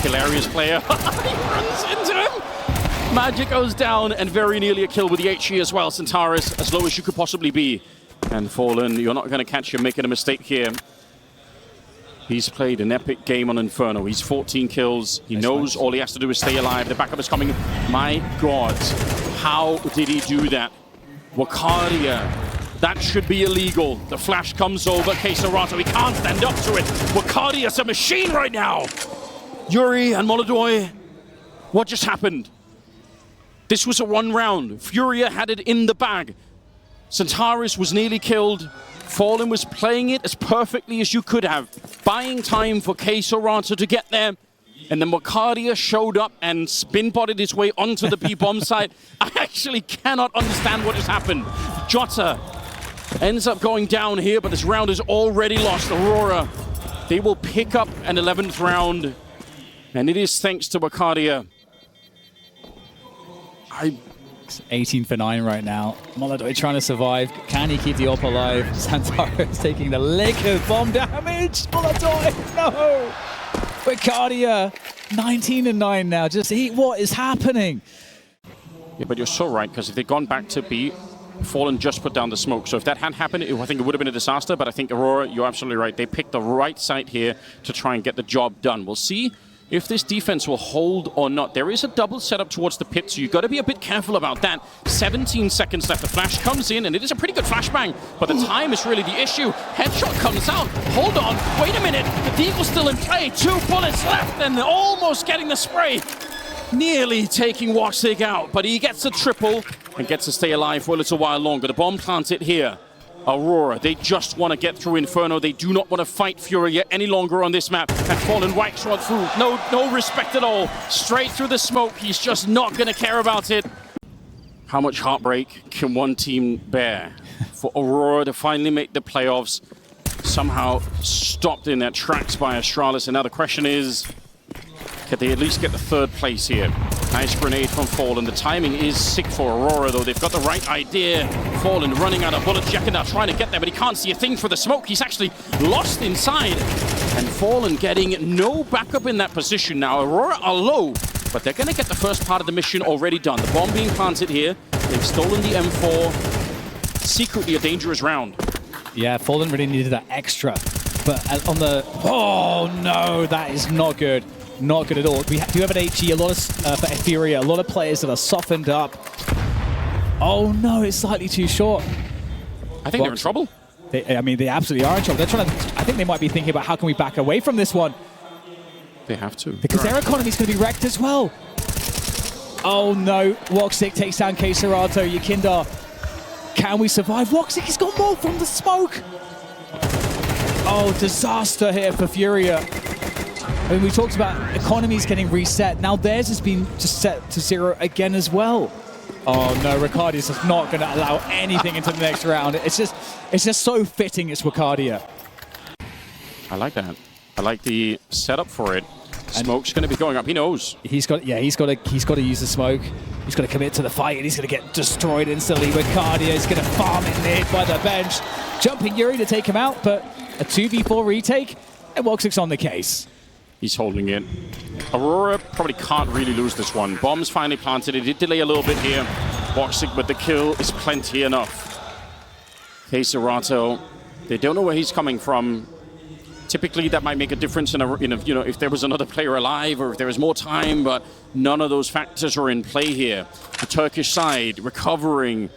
hilarious player. He runs into him. Magic goes down, and very nearly a kill with the HE as well. Centaurus, as low as you could possibly be. And Fallen, you're not going to catch him making a mistake here. He's played an epic game on Inferno. He's 14 kills. He knows all he has to do is stay alive. The backup is coming. My God, how did he do that? Wakadia That should be illegal. The flash comes over. Kazakhstan, he can't stand up to it. Wakardia's a machine right now. Yuri and MongolZ, what just happened? This was a 1 round. FURIA had it in the bag. Centaurus was nearly killed. Fallen was playing it as perfectly as you could have, buying time for Kazakhstan to get there. And then Wakardia showed up and spin-botted his way onto the B-bomb site. I actually cannot understand what has happened. Jota ends up going down here, but this round is already lost. Aurora, they will pick up an 11th round, and it is thanks to Wakardia. It's 18 for 9 right now. MongolZ trying to survive. Can he keep the AWP alive? Santaro is taking the lick of bomb damage. MongolZ, no! Wakardia, 19 and 9 now. Just eat what is happening. Yeah, but you're so right, because if they'd gone back to B, Fallen just put down the smoke. So if that hadn't happened, I think it would have been a disaster. But I think Aurora, you're absolutely right. They picked the right site here to try and get the job done. We'll see if this defense will hold or not. There is a double setup towards the pit, so you've got to be a bit careful about that. 17 seconds left. The flash comes in, and it is a pretty good flashbang, but the time is really the issue. Headshot comes out. Hold on. Wait a minute. The Deagle's still in play. 2 bullets left, and almost getting the spray. Nearly taking WOTU out, but he gets a triple and gets to stay alive for a little while longer. The bomb planted here. Aurora, they just want to get through Inferno. They do not want to fight FURIA any longer on this map. And Fallen whacks right through. No respect at all. Straight through the smoke. He's just not going to care about it. How much heartbreak can one team bear? For Aurora to finally make the playoffs, somehow stopped in their tracks by Astralis. And now the question is, can they at least get the 3rd place here? Nice grenade from Fallen. The timing is sick for Aurora, though. They've got the right idea. Fallen running out of bullets. Jekindar trying to get there, but he can't see a thing for the smoke. He's actually lost inside. And Fallen getting no backup in that position now. Aurora are low, but they're going to get the first part of the mission already done. The bomb being planted here. They've stolen the M4. Secretly a dangerous round. Yeah, Fallen really needed that extra. But on the... Oh, no, that is not good. Not good at all. We do have an HE, a lot of for FURIA, a lot of players that are softened up. Oh no, it's slightly too short. I think they're in trouble. I mean, they absolutely are in trouble. They're trying to. I think they might be thinking about how can we back away from this one. They have to. Because their economy is going to be wrecked as well. Oh no, WOTU takes down Kazakhstan. Jekindar, can we survive? WOTU has got more from the smoke. Oh, disaster here for FURIA. I mean, we talked about economies getting reset. Now theirs has been just set to 0 again as well. Oh no, Wakardia's just not going to allow anything into the next round. It's just so fitting it's Wakardia. I like that. I like the setup for it. Smoke's going to be going up. He knows. He's got to use the smoke. He's got to commit to the fight, and he's going to get destroyed instantly. Wakardia is going to farm it mid by the bench, jumping Yuri to take him out, but a 2v4 retake, and WOTU's on the case. He's holding it. Aurora probably can't really lose this one. Bombs finally planted. It did delay a little bit here. WOTU, but the kill is plenty enough. Kazakhstan, they don't know where he's coming from. Typically, that might make a difference in a, you know, if there was another player alive or if there was more time, but none of those factors are in play here. The Turkish side recovering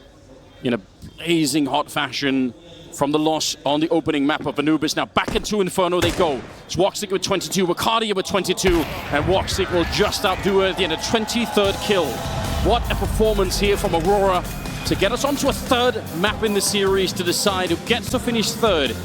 in a blazing hot fashion from the loss on the opening map of Anubis. Now back into Inferno they go. It's WOTU with 22, Wakardia with 22, and WOTU will just outdo it at the end of 23rd kill. What a performance here from Aurora to get us onto a 3rd map in the series to decide who gets to finish 3rd.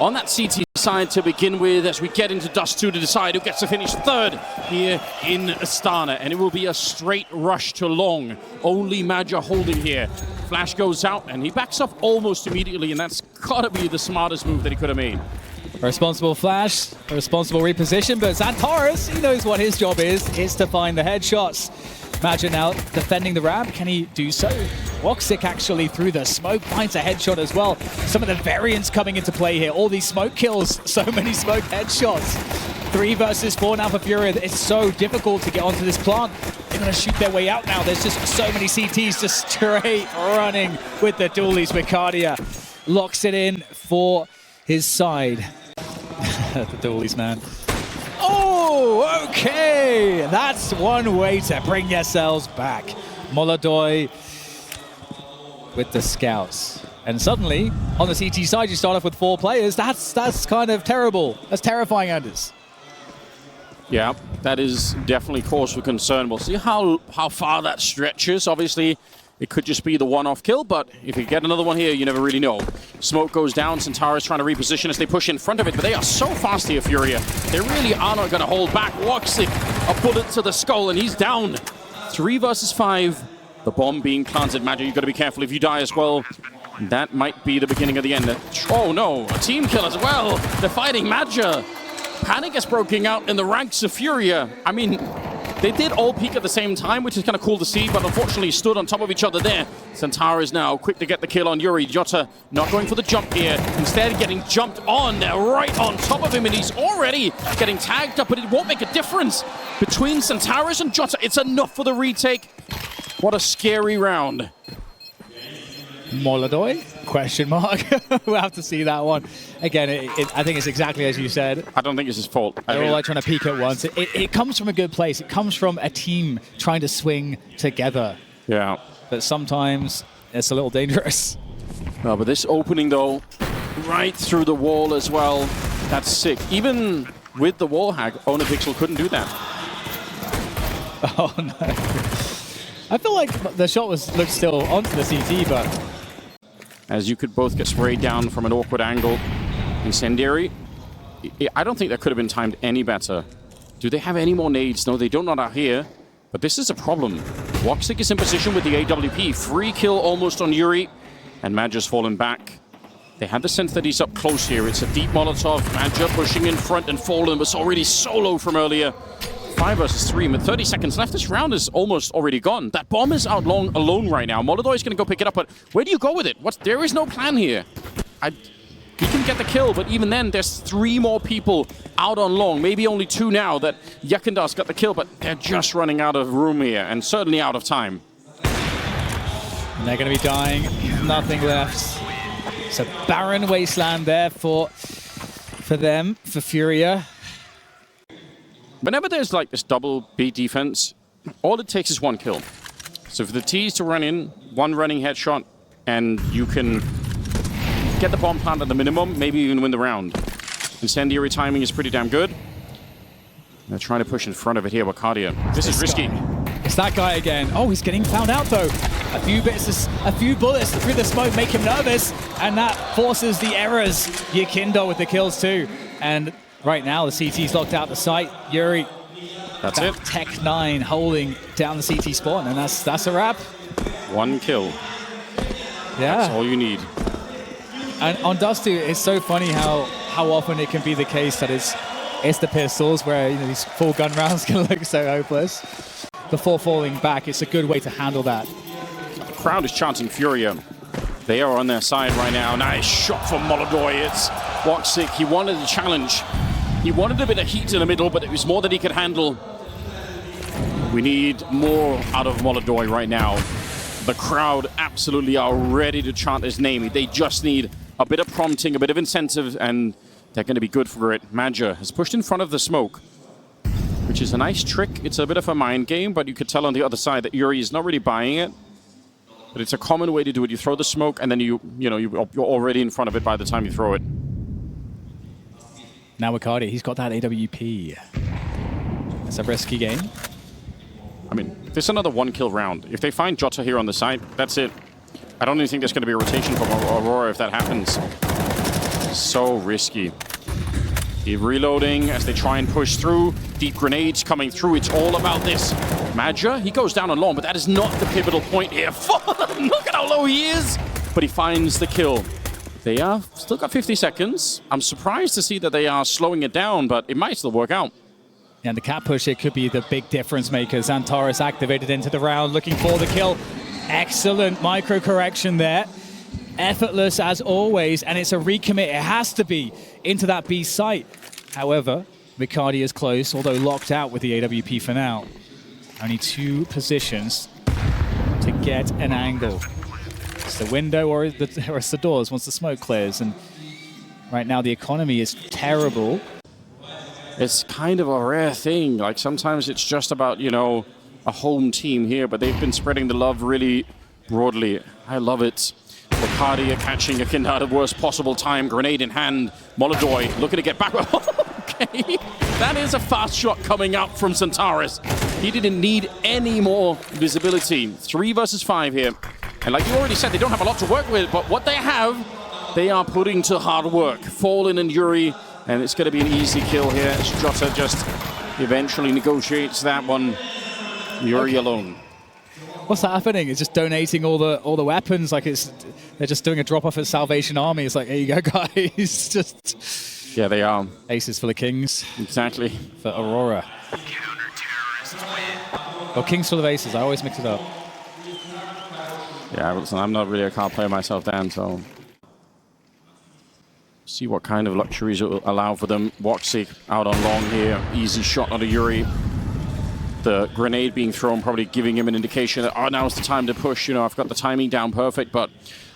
On that CT side to begin with, as we get into Dust 2 to decide who gets to finish 3rd here in Astana. And it will be a straight rush to long. Only Major holding here. Flash goes out, and he backs up almost immediately, and that's got to be the smartest move that he could have made. A responsible flash, a responsible reposition, but Xantaurus, he knows what his job is to find the headshots. Major now defending the ramp. Can he do so? WOTU actually through the smoke finds a headshot as well. Some of the variants coming into play here. All these smoke kills, so many smoke headshots. 3 versus 4 now for FURIA. It's so difficult to get onto this plant. They're going to shoot their way out now. There's just so many CTs just straight running with the dualies. Wakardia locks it in for his side. The dualies, man. Oh, okay. That's one way to bring yourselves back. MongolZ with the scouts. And suddenly, on the CT side, you start off with 4 players. That's kind of terrible. That's terrifying, Anders. Yeah, that is definitely cause for concern. We'll see how far that stretches. Obviously, it could just be the one-off kill, but if you get another one here, you never really know. Smoke goes down. Centaurus trying to reposition as they push in front of it, but they are so fast here, FURIA. They really are not going to hold back. Woxic, a bullet to the skull, and he's down. 3 versus 5. The bomb being planted. Magic, you've got to be careful if you die as well. That might be the beginning of the end. Oh no, a team kill as well. They're fighting Magic. Panic is breaking out in the ranks of FURIA. I mean, they did all peak at the same time, which is kind of cool to see, but unfortunately stood on top of each other there. Centaur is now quick to get the kill on Yuri. Jota not going for the jump here. Instead, getting jumped on. They're right on top of him, and he's already getting tagged up, but it won't make a difference between Centaurus and Jota. It's enough for the retake. What a scary round. MongolZ? Question mark. We'll have to see that one. Again, I think it's exactly as you said. I don't think it's his fault. They're all like trying to peek at once. It comes from a good place. It comes from a team trying to swing together. Yeah. But sometimes it's a little dangerous. Well, but this opening, though, right through the wall as well. That's sick. Even with the wall hack, ODDIK couldn't do that. Oh, no. I feel like the shot looked still onto the CT, but... As you could both get sprayed down from an awkward angle. Incendiary, I don't think that could have been timed any better. Do they have any more nades? No, they don't, not out here. But this is a problem. Woxic is in position with the AWP. Free kill almost on Yuri. And Madja's fallen back. They have the sense that he's up close here. It's a deep Molotov. Madja pushing in front and fallen, but it's already solo from earlier. 5 versus 3, with 30 seconds left. This round is almost already gone. That bomb is out alone right now. MongolZ is going to go pick it up, but where do you go with it? There is no plan here. He can get the kill, but even then, there's 3 more people out on long. Maybe only 2 now that Yakindar's got the kill, but they're just running out of room here, and certainly out of time. And they're going to be dying. Nothing left. It's a barren wasteland there for them, for FURIA. Whenever there's like this double B defense, all it takes is 1 kill. So for the T's to run in, 1 running headshot, and you can get the bomb plant at the minimum, maybe even win the round. Incendiary timing is pretty damn good. They're trying to push in front of it here, Wakadia. This is risky. It's that guy again. Oh, he's getting found out though. A few bullets through the smoke make him nervous, and that forces the errors. Yakindo with the kills too. And right now, the CT's locked out the site. Yuri, that's it. Tech 9 holding down the CT spawn, and that's a wrap. 1 kill. Yeah. That's all you need. And on Dust 2, it's so funny how often it can be the case that it's the pistols where these full gun rounds can look so hopeless. Before falling back, it's a good way to handle that. The crowd is chanting FURIA. They are on their side right now. Nice shot from MongolZ. It's Woxic. He wanted the challenge. He wanted a bit of heat in the middle, but it was more than he could handle. We need more out of MongolZ right now. The crowd absolutely are ready to chant his name. They just need a bit of prompting, a bit of incentive, and they're going to be good for it. Madja has pushed in front of the smoke, which is a nice trick. It's a bit of a mind game, but you could tell on the other side that Yuri is not really buying it. But it's a common way to do it. You throw the smoke, and then you're already in front of it by the time you throw it. Now Wakadia, he's got that AWP. It's a risky game. I mean, this is another 1-kill round. If they find Jota here on the side, that's it. I don't even think there's going to be a rotation from Aurora if that happens. So risky. Keep reloading as they try and push through. Deep grenades coming through. It's all about this. Madja, he goes down on long, but that is not the pivotal point here. Look at how low he is. But he finds the kill. They are still got 50 seconds. I'm surprised to see that they are slowing it down, but it might still work out. And the cat push, it could be the big difference maker. Xantaurus activated into the round, looking for the kill. Excellent micro correction there. Effortless as always, and it's a recommit. It has to be into that B site. However, Mikadi is close, although locked out with the AWP for now. Only 2 positions to get an angle. It's the window or it's the doors once the smoke clears. And right now the economy is terrible. It's kind of a rare thing. Like sometimes it's just about, a home team here, but they've been spreading the love really broadly. I love it. Bacardi catching Akinda at the worst possible time. Grenade in hand. MongolZ looking to get back. Okay. That is a fast shot coming out from Centaurus. He didn't need any more visibility. 3 versus 5 here. And like you already said, they don't have a lot to work with, but what they have, they are putting to hard work. Fallen and Yuri, and it's going to be an easy kill here as Jota just eventually negotiates that one. Yuri alone. What's happening? It's just donating all the weapons, like they're just doing a drop off at Salvation Army. It's like, here you go, guys. Just yeah, they are aces for the Kings. Exactly. For Aurora. Oh, Kings full of aces. I always mix it up. Yeah, listen, I'm not really a card player myself, Dan, so see what kind of luxuries it will allow for them. Woxic out on long here. Easy shot onto Yuri. The grenade being thrown probably giving him an indication that, oh, now's the time to push. You know, I've got the timing down perfect, but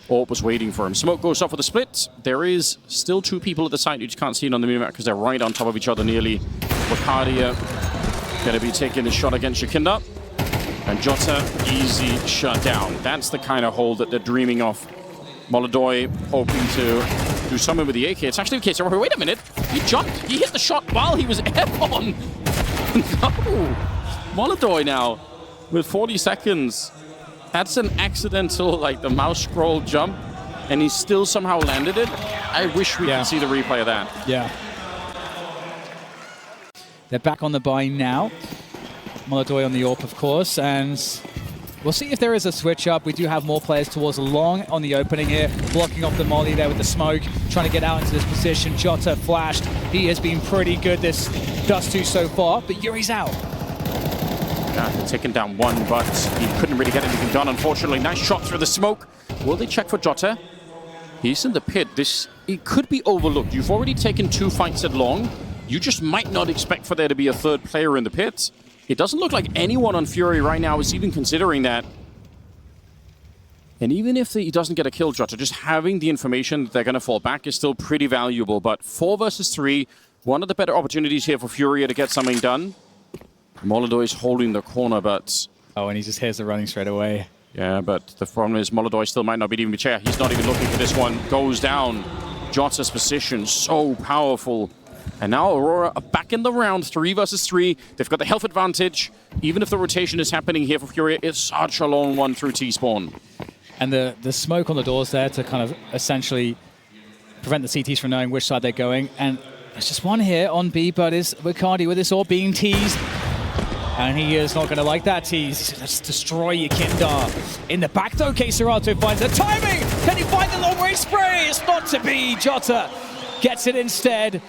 Orb was waiting for him. Smoke goes off with a split. There is still 2 people at the site. You just can't see it on the minimap because they're right on top of each other nearly. Bacardia going to be taking a shot against Akinda. And Jota, easy shut down. That's the kind of hold that they're dreaming of. MongolZ hoping to do something with the AK. It's actually the case. Wait a minute. He jumped. He hit the shot while he was airborne. No. MongolZ now with 40 seconds. That's an accidental, like the mouse scroll jump, and he still somehow landed it. I wish we could see the replay of that. Yeah. They're back on the buy now. MongolZ on the AWP, of course, and we'll see if there is a switch up. We do have more players towards long on the opening here, blocking off the molly there with the smoke, trying to get out into this position. Jota flashed. He has been pretty good this Dust2 so far, but Yuri's out. Yeah, taking down one, but he couldn't really get anything done, unfortunately. Nice shot through the smoke. Will they check for Jota? He's in the pit. It could be overlooked. You've already taken 2 fights at long. You just might not expect for there to be a 3rd player in the pit. It doesn't look like anyone on Fury right now is even considering that. And even if he doesn't get a kill, Jota, just having the information that they're going to fall back is still pretty valuable. But 4 versus 3, one of the better opportunities here for Furia to get something done. MongolZ is holding the corner, but... Oh, and he just hears the running straight away. Yeah, but the problem is MongolZ still might not be even a chair. He's not even looking for this one. Goes down. Jota's position, so powerful. And now Aurora are back in the round, 3 versus 3. They've got the health advantage. Even if the rotation is happening here for Furia, it's such a long one through T-spawn. And the smoke on the doors there to kind of essentially prevent the CTs from knowing which side they're going. And there's just one here on B, but is Bacardi with this all being teased. And he is not going to like that tease. Let's destroy Akinda. In the back though, Kazakhstan finds the timing. Can he find the long range spray? It's not to be. Jota gets it instead.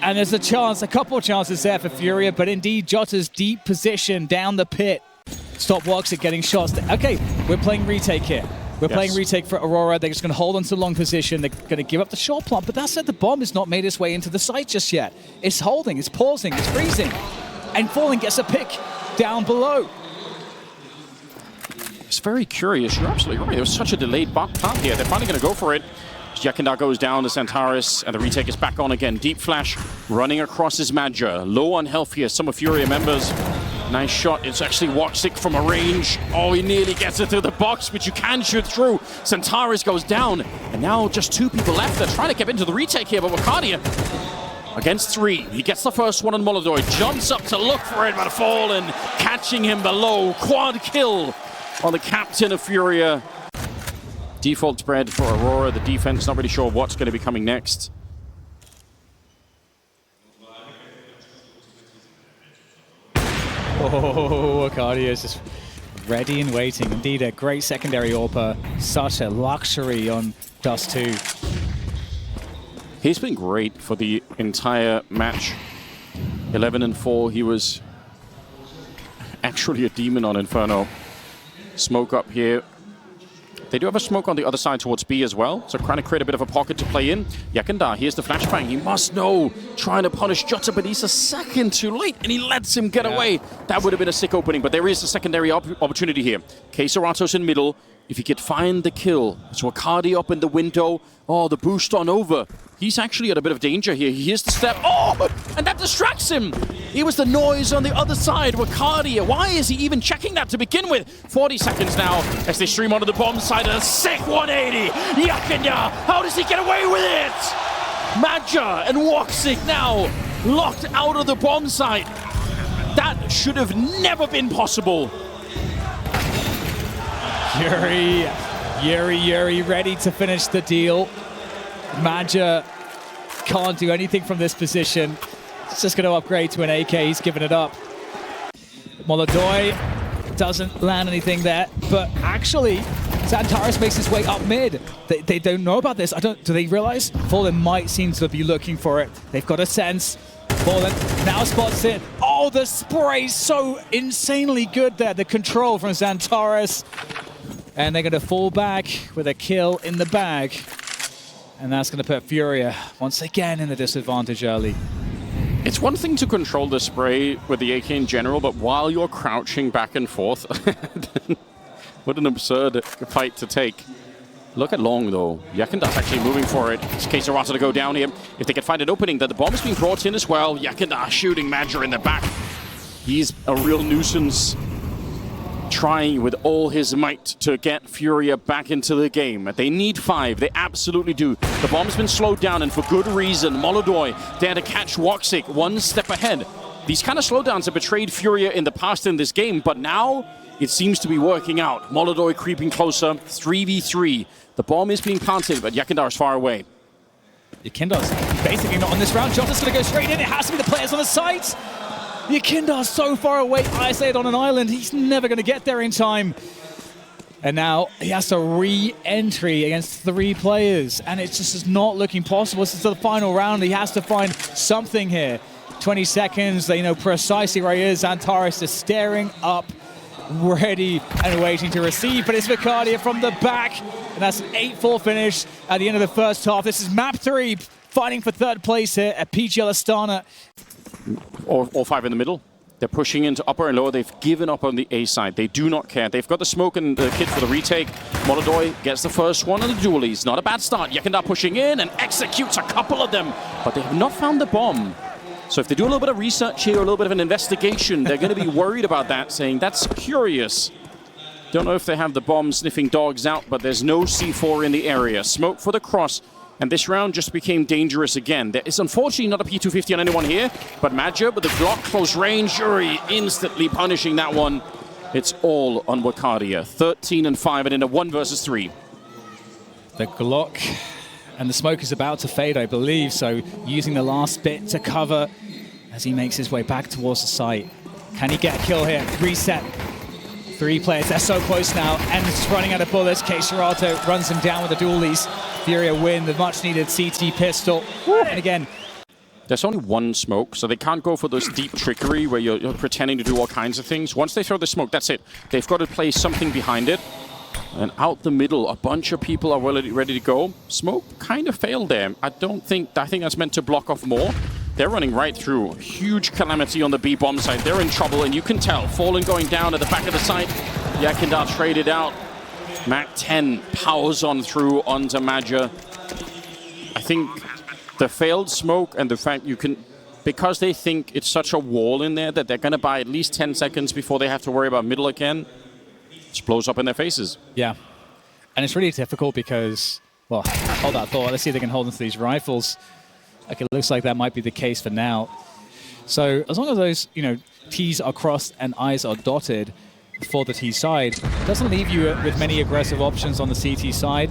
And there's a chance, a couple of chances there for Furia, but indeed Jota's deep position down the pit. Stop Woxic getting shots. Okay, we're playing retake here. We're playing retake for Aurora. They're just going to hold onto the long position. They're going to give up the short plant, but that said, the bomb has not made its way into the site just yet. It's holding, it's pausing, it's freezing. And Fallen gets a pick down below. It's very curious. You're absolutely right. There was such a delayed plant here. They're finally going to go for it. Akinda goes down to Centaurus, and the retake is back on again. Deep flash running across his Madger. Low on health here. Some of Furia members. Nice shot. It's actually Woxic from a range. Oh, he nearly gets it through the box, which you can shoot through. Centaurus goes down, and now just 2 people left. They're trying to get into the retake here, but Wakardia against 3. He gets the first one on MongolZ. Jumps up to look for it, but Fallen catching him below. Quad kill on the captain of Furia. Default spread for Aurora. The defense not really sure what's going to be coming next. Oh, Wakardia is just ready and waiting. Indeed, a great secondary AWPer. Such a luxury on Dust2. He's been great for the entire match. 11-4. He was actually a demon on Inferno. Smoke up here. They do have a smoke on the other side towards B as well, so trying to create a bit of a pocket to play in. Akinda, here's the flashbang. He must know, trying to punish Jota, but he's a second too late, and he lets him get away. That would have been a sick opening, but there is a secondary opportunity here. Kazakhstan's in middle. if he could find the kill. So Akadi up in the window. Oh, the boost on over. He's actually at a bit of danger here. He hears the step. Oh, and that distracts him. It was the noise on the other side. Wakadia, why is he even checking that to begin with? 40 seconds now as they stream onto the bomb side. A sick 180. Yakinya, how does he get away with it? Maja and Woxic now locked out of the bomb site. That should have never been possible. Yuri ready to finish the deal. Maja can't do anything from this position. It's just going to upgrade to an AK. He's given it up. MongolZ doesn't land anything there, but actually, Xantares makes his way up mid. They don't know about this. Do they realize? Fallen might seem to be looking for it. They've got a sense. Fallen now spots it. Oh, the spray so insanely good there. The control from Xantares. And they're going to fall back with a kill in the bag. And that's going to put FURIA once again in the disadvantage early. It's one thing to control the spray with the AK in general, but while you're crouching back and forth, what an absurd fight to take. Look at Long, though. Yakinda's actually moving for it. It's Kazakhstan to go down here. If they can find an opening, that the bomb is being brought in as well. Yakinda shooting Maja in the back. He's a real nuisance, trying with all his might to get FURIA back into the game. They need 5. They absolutely do. The bomb's been slowed down, and for good reason. MongolZ there to catch Woxic one step ahead. These kind of slowdowns have betrayed FURIA in the past in this game, but now it seems to be working out. MongolZ creeping closer. 3v3. The bomb is being planted, but Yakindar is far away. Yakindar's basically not on this round. Jota's going to go straight in. It has to be the players on the site. Yakindar's so far away, isolated on an island. He's never going to get there in time. And now he has to re-entry against 3 players. And it just is not looking possible. This is the final round. He has to find something here. 20 seconds. They know precisely where he is. Xantares is staring up, ready and waiting to receive. But it's Vicadia from the back. And that's an 8-4 finish at the end of the first half. This is map 3 fighting for 3rd place here at PGL Astana. All 5 in the middle. They're pushing into upper and lower. They've given up on the A side. They do not care. They've got the smoke and the kit for the retake. MongolZ gets the first one on the dualies. Not a bad start. Yakindar pushing in and executes a couple of them. But they have not found the bomb. So if they do a little bit of research here, a little bit of an investigation, they're going to be worried about that, saying that's curious. Don't know if they have the bomb sniffing dogs out, but there's no C4 in the area. Smoke for the cross. And this round just became dangerous again. There is unfortunately not a P250 on anyone here, but Maja with the Glock close range, Yuri instantly punishing that one. It's all on Wakadia. 13-5 and in a 1 versus 3. The Glock and the smoke is about to fade, I believe, so using the last bit to cover as he makes his way back towards the site. Can he get a kill here? Reset. 3 players, they're so close now, and it's running out of bullets. Kazakhstan runs him down with the dualies. FURIA win the much-needed CT pistol. And again, there's only 1 smoke, so they can't go for this deep trickery where you're pretending to do all kinds of things. Once they throw the smoke, that's it. They've got to place something behind it. And out the middle, a bunch of people are ready to go. Smoke kind of failed there. I think that's meant to block off more. They're running right through. Huge calamity on the B bomb side. They're in trouble, and you can tell. Fallen going down at the back of the site. Yakindar traded out. Mac 10 powers on through onto Maja. I think the failed smoke and the fact you can, because they think it's such a wall in there that they're going to buy at least 10 seconds before they have to worry about middle again, just blows up in their faces. Yeah. And it's really difficult because, well, hold that thought. Let's see if they can hold into these rifles. Like, it looks like that might be the case for now. So as long as those, T's are crossed and I's are dotted for the T side, it doesn't leave you with many aggressive options on the CT side.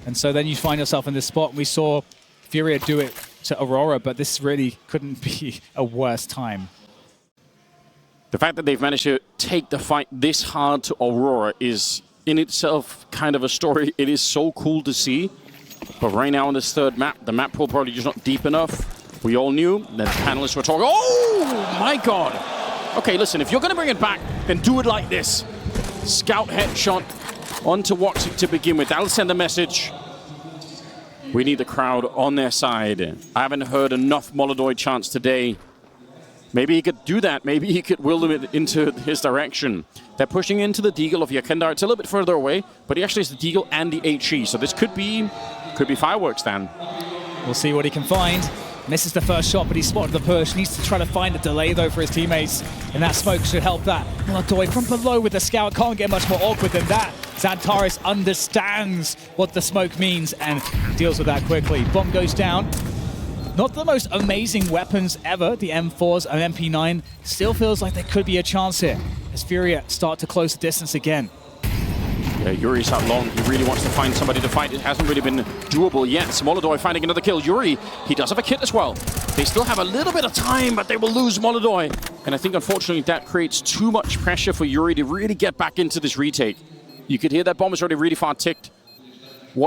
And so then you find yourself in this spot. We saw FURIA do it to Aurora, but this really couldn't be a worse time. The fact that they've managed to take the fight this hard to Aurora is in itself kind of a story. It is so cool to see. But right now on this 3rd map, the map pool probably just not deep enough. We all knew. The panelists were talking, oh my God. Okay, listen, if you're going to bring it back, then do it like this. Scout headshot onto Woxic to begin with. That'll send a message. We need the crowd on their side. I haven't heard enough MongolZ chants today. Maybe he could do that. Maybe he could will them into his direction. They're pushing into the Deagle of Yakindar. It's a little bit further away, but he actually has the Deagle and the HE. So this could be fireworks, Dan. We'll see what he can find. Misses the first shot, but he spotted the push. Needs to try to find a delay, though, for his teammates. And that smoke should help that. MongolZ from below with the scout. Can't get much more awkward than that. Xantares understands what the smoke means and deals with that quickly. Bomb goes down. Not the most amazing weapons ever, the M4s and MP9. Still feels like there could be a chance here as FURIA start to close the distance again. Yeah, Yuri's out long. He really wants to find somebody to fight. It hasn't really been doable yet. MongolZ finding another kill. Yuri, he does have a kit as well. They still have a little bit of time, but they will lose MongolZ. And I think, unfortunately, that creates too much pressure for Yuri to really get back into this retake. You could hear that bomb is already really far ticked.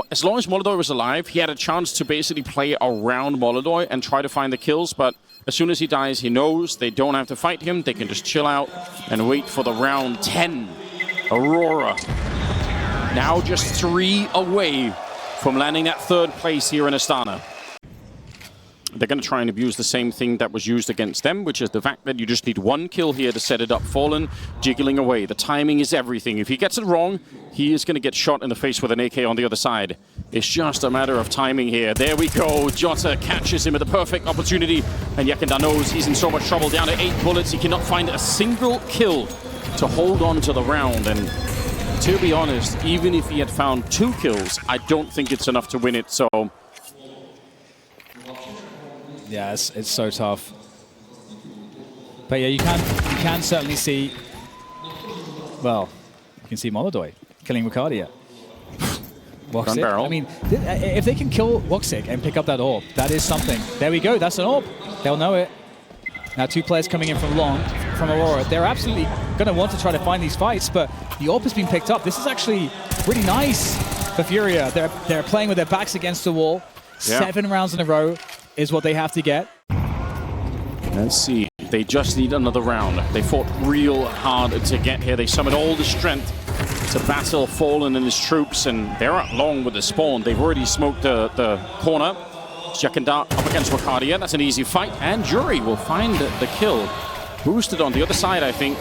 As long as MongolZ was alive, he had a chance to basically play around MongolZ and try to find the kills, but as soon as he dies, he knows they don't have to fight him. They can just chill out and wait for the round 10. Aurora, now just 3 away from landing that 3rd place here in Astana. They're going to try and abuse the same thing that was used against them, which is the fact that you just need 1 kill here to set it up. Fallen, jiggling away. The timing is everything. If he gets it wrong, he is going to get shot in the face with an AK on the other side. It's just a matter of timing here. There we go. Jota catches him at the perfect opportunity, and Yakindar knows he's in so much trouble. Down to 8 bullets. He cannot find a single kill to hold on to the round, and to be honest, even if he had found 2 kills, I don't think it's enough to win it, so... Yeah, it's so tough. But yeah, you can certainly see, well, you can see MongolZ killing Ricardia. Woxic. I mean, if they can kill Woxic and pick up that orb, that is something. There we go, that's an orb. They'll know it. Now 2 players coming in from long, from Aurora. They're absolutely going to want to try to find these fights, but the orb has been picked up. This is actually really nice for FURIA. They're playing with their backs against the wall. Yeah. 7 rounds in a row is what they have to get. Let's see. They just need another round. They fought real hard to get here. They summoned all the strength to battle Fallen and his troops, and they're out long with the spawn. They've already smoked the corner. Yakindar up against Ricardia. That's an easy fight, and Yuri will find the kill. Boosted on the other side, I think.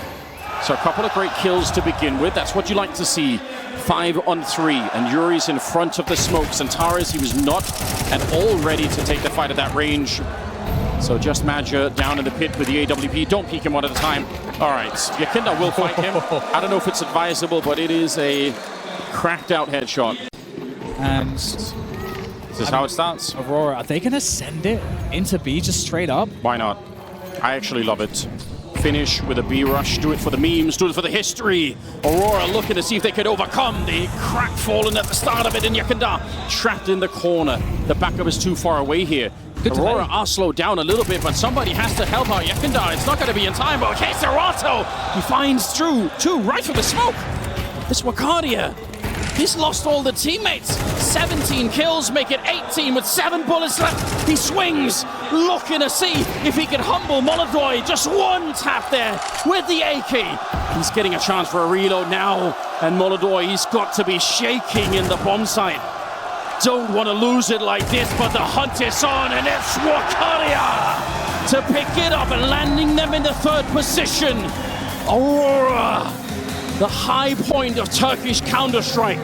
So a couple of great kills to begin with. That's what you like to see. 5 on 3, and Yuri's in front of the smoke. Xantares, he was not at all ready to take the fight at that range. So just Major down in the pit with the AWP. Don't peek him one at a time. All right, Yakindar will fight him. I don't know if it's advisable, but it is a cracked out headshot. And this is how it starts. Aurora, are they going to send it into B just straight up? Why not? I actually love it. Finish with a B rush, do it for the memes, do it for the history. Aurora looking to see if they could overcome the crack Fallen at the start of it, and Yakindar trapped in the corner. The backup is too far away here. Aurora are slowed down a little bit, but somebody has to help out Yakindar. It's not going to be in time, but okay, Serato, he finds two right from the smoke. It's Ricardia. He's lost all the teammates. 17 kills, make it 18 with 7 bullets left. He swings, looking to see if he can humble MongolZ. Just 1 tap there with the AK. He's getting a chance for a reload now, and MongolZ, he's got to be shaking in the bomb site. Don't want to lose it like this, but the hunt is on, and it's Ricardia to pick it up and landing them in the 3rd position. Aurora, the high point of Turkish Counter-Strike.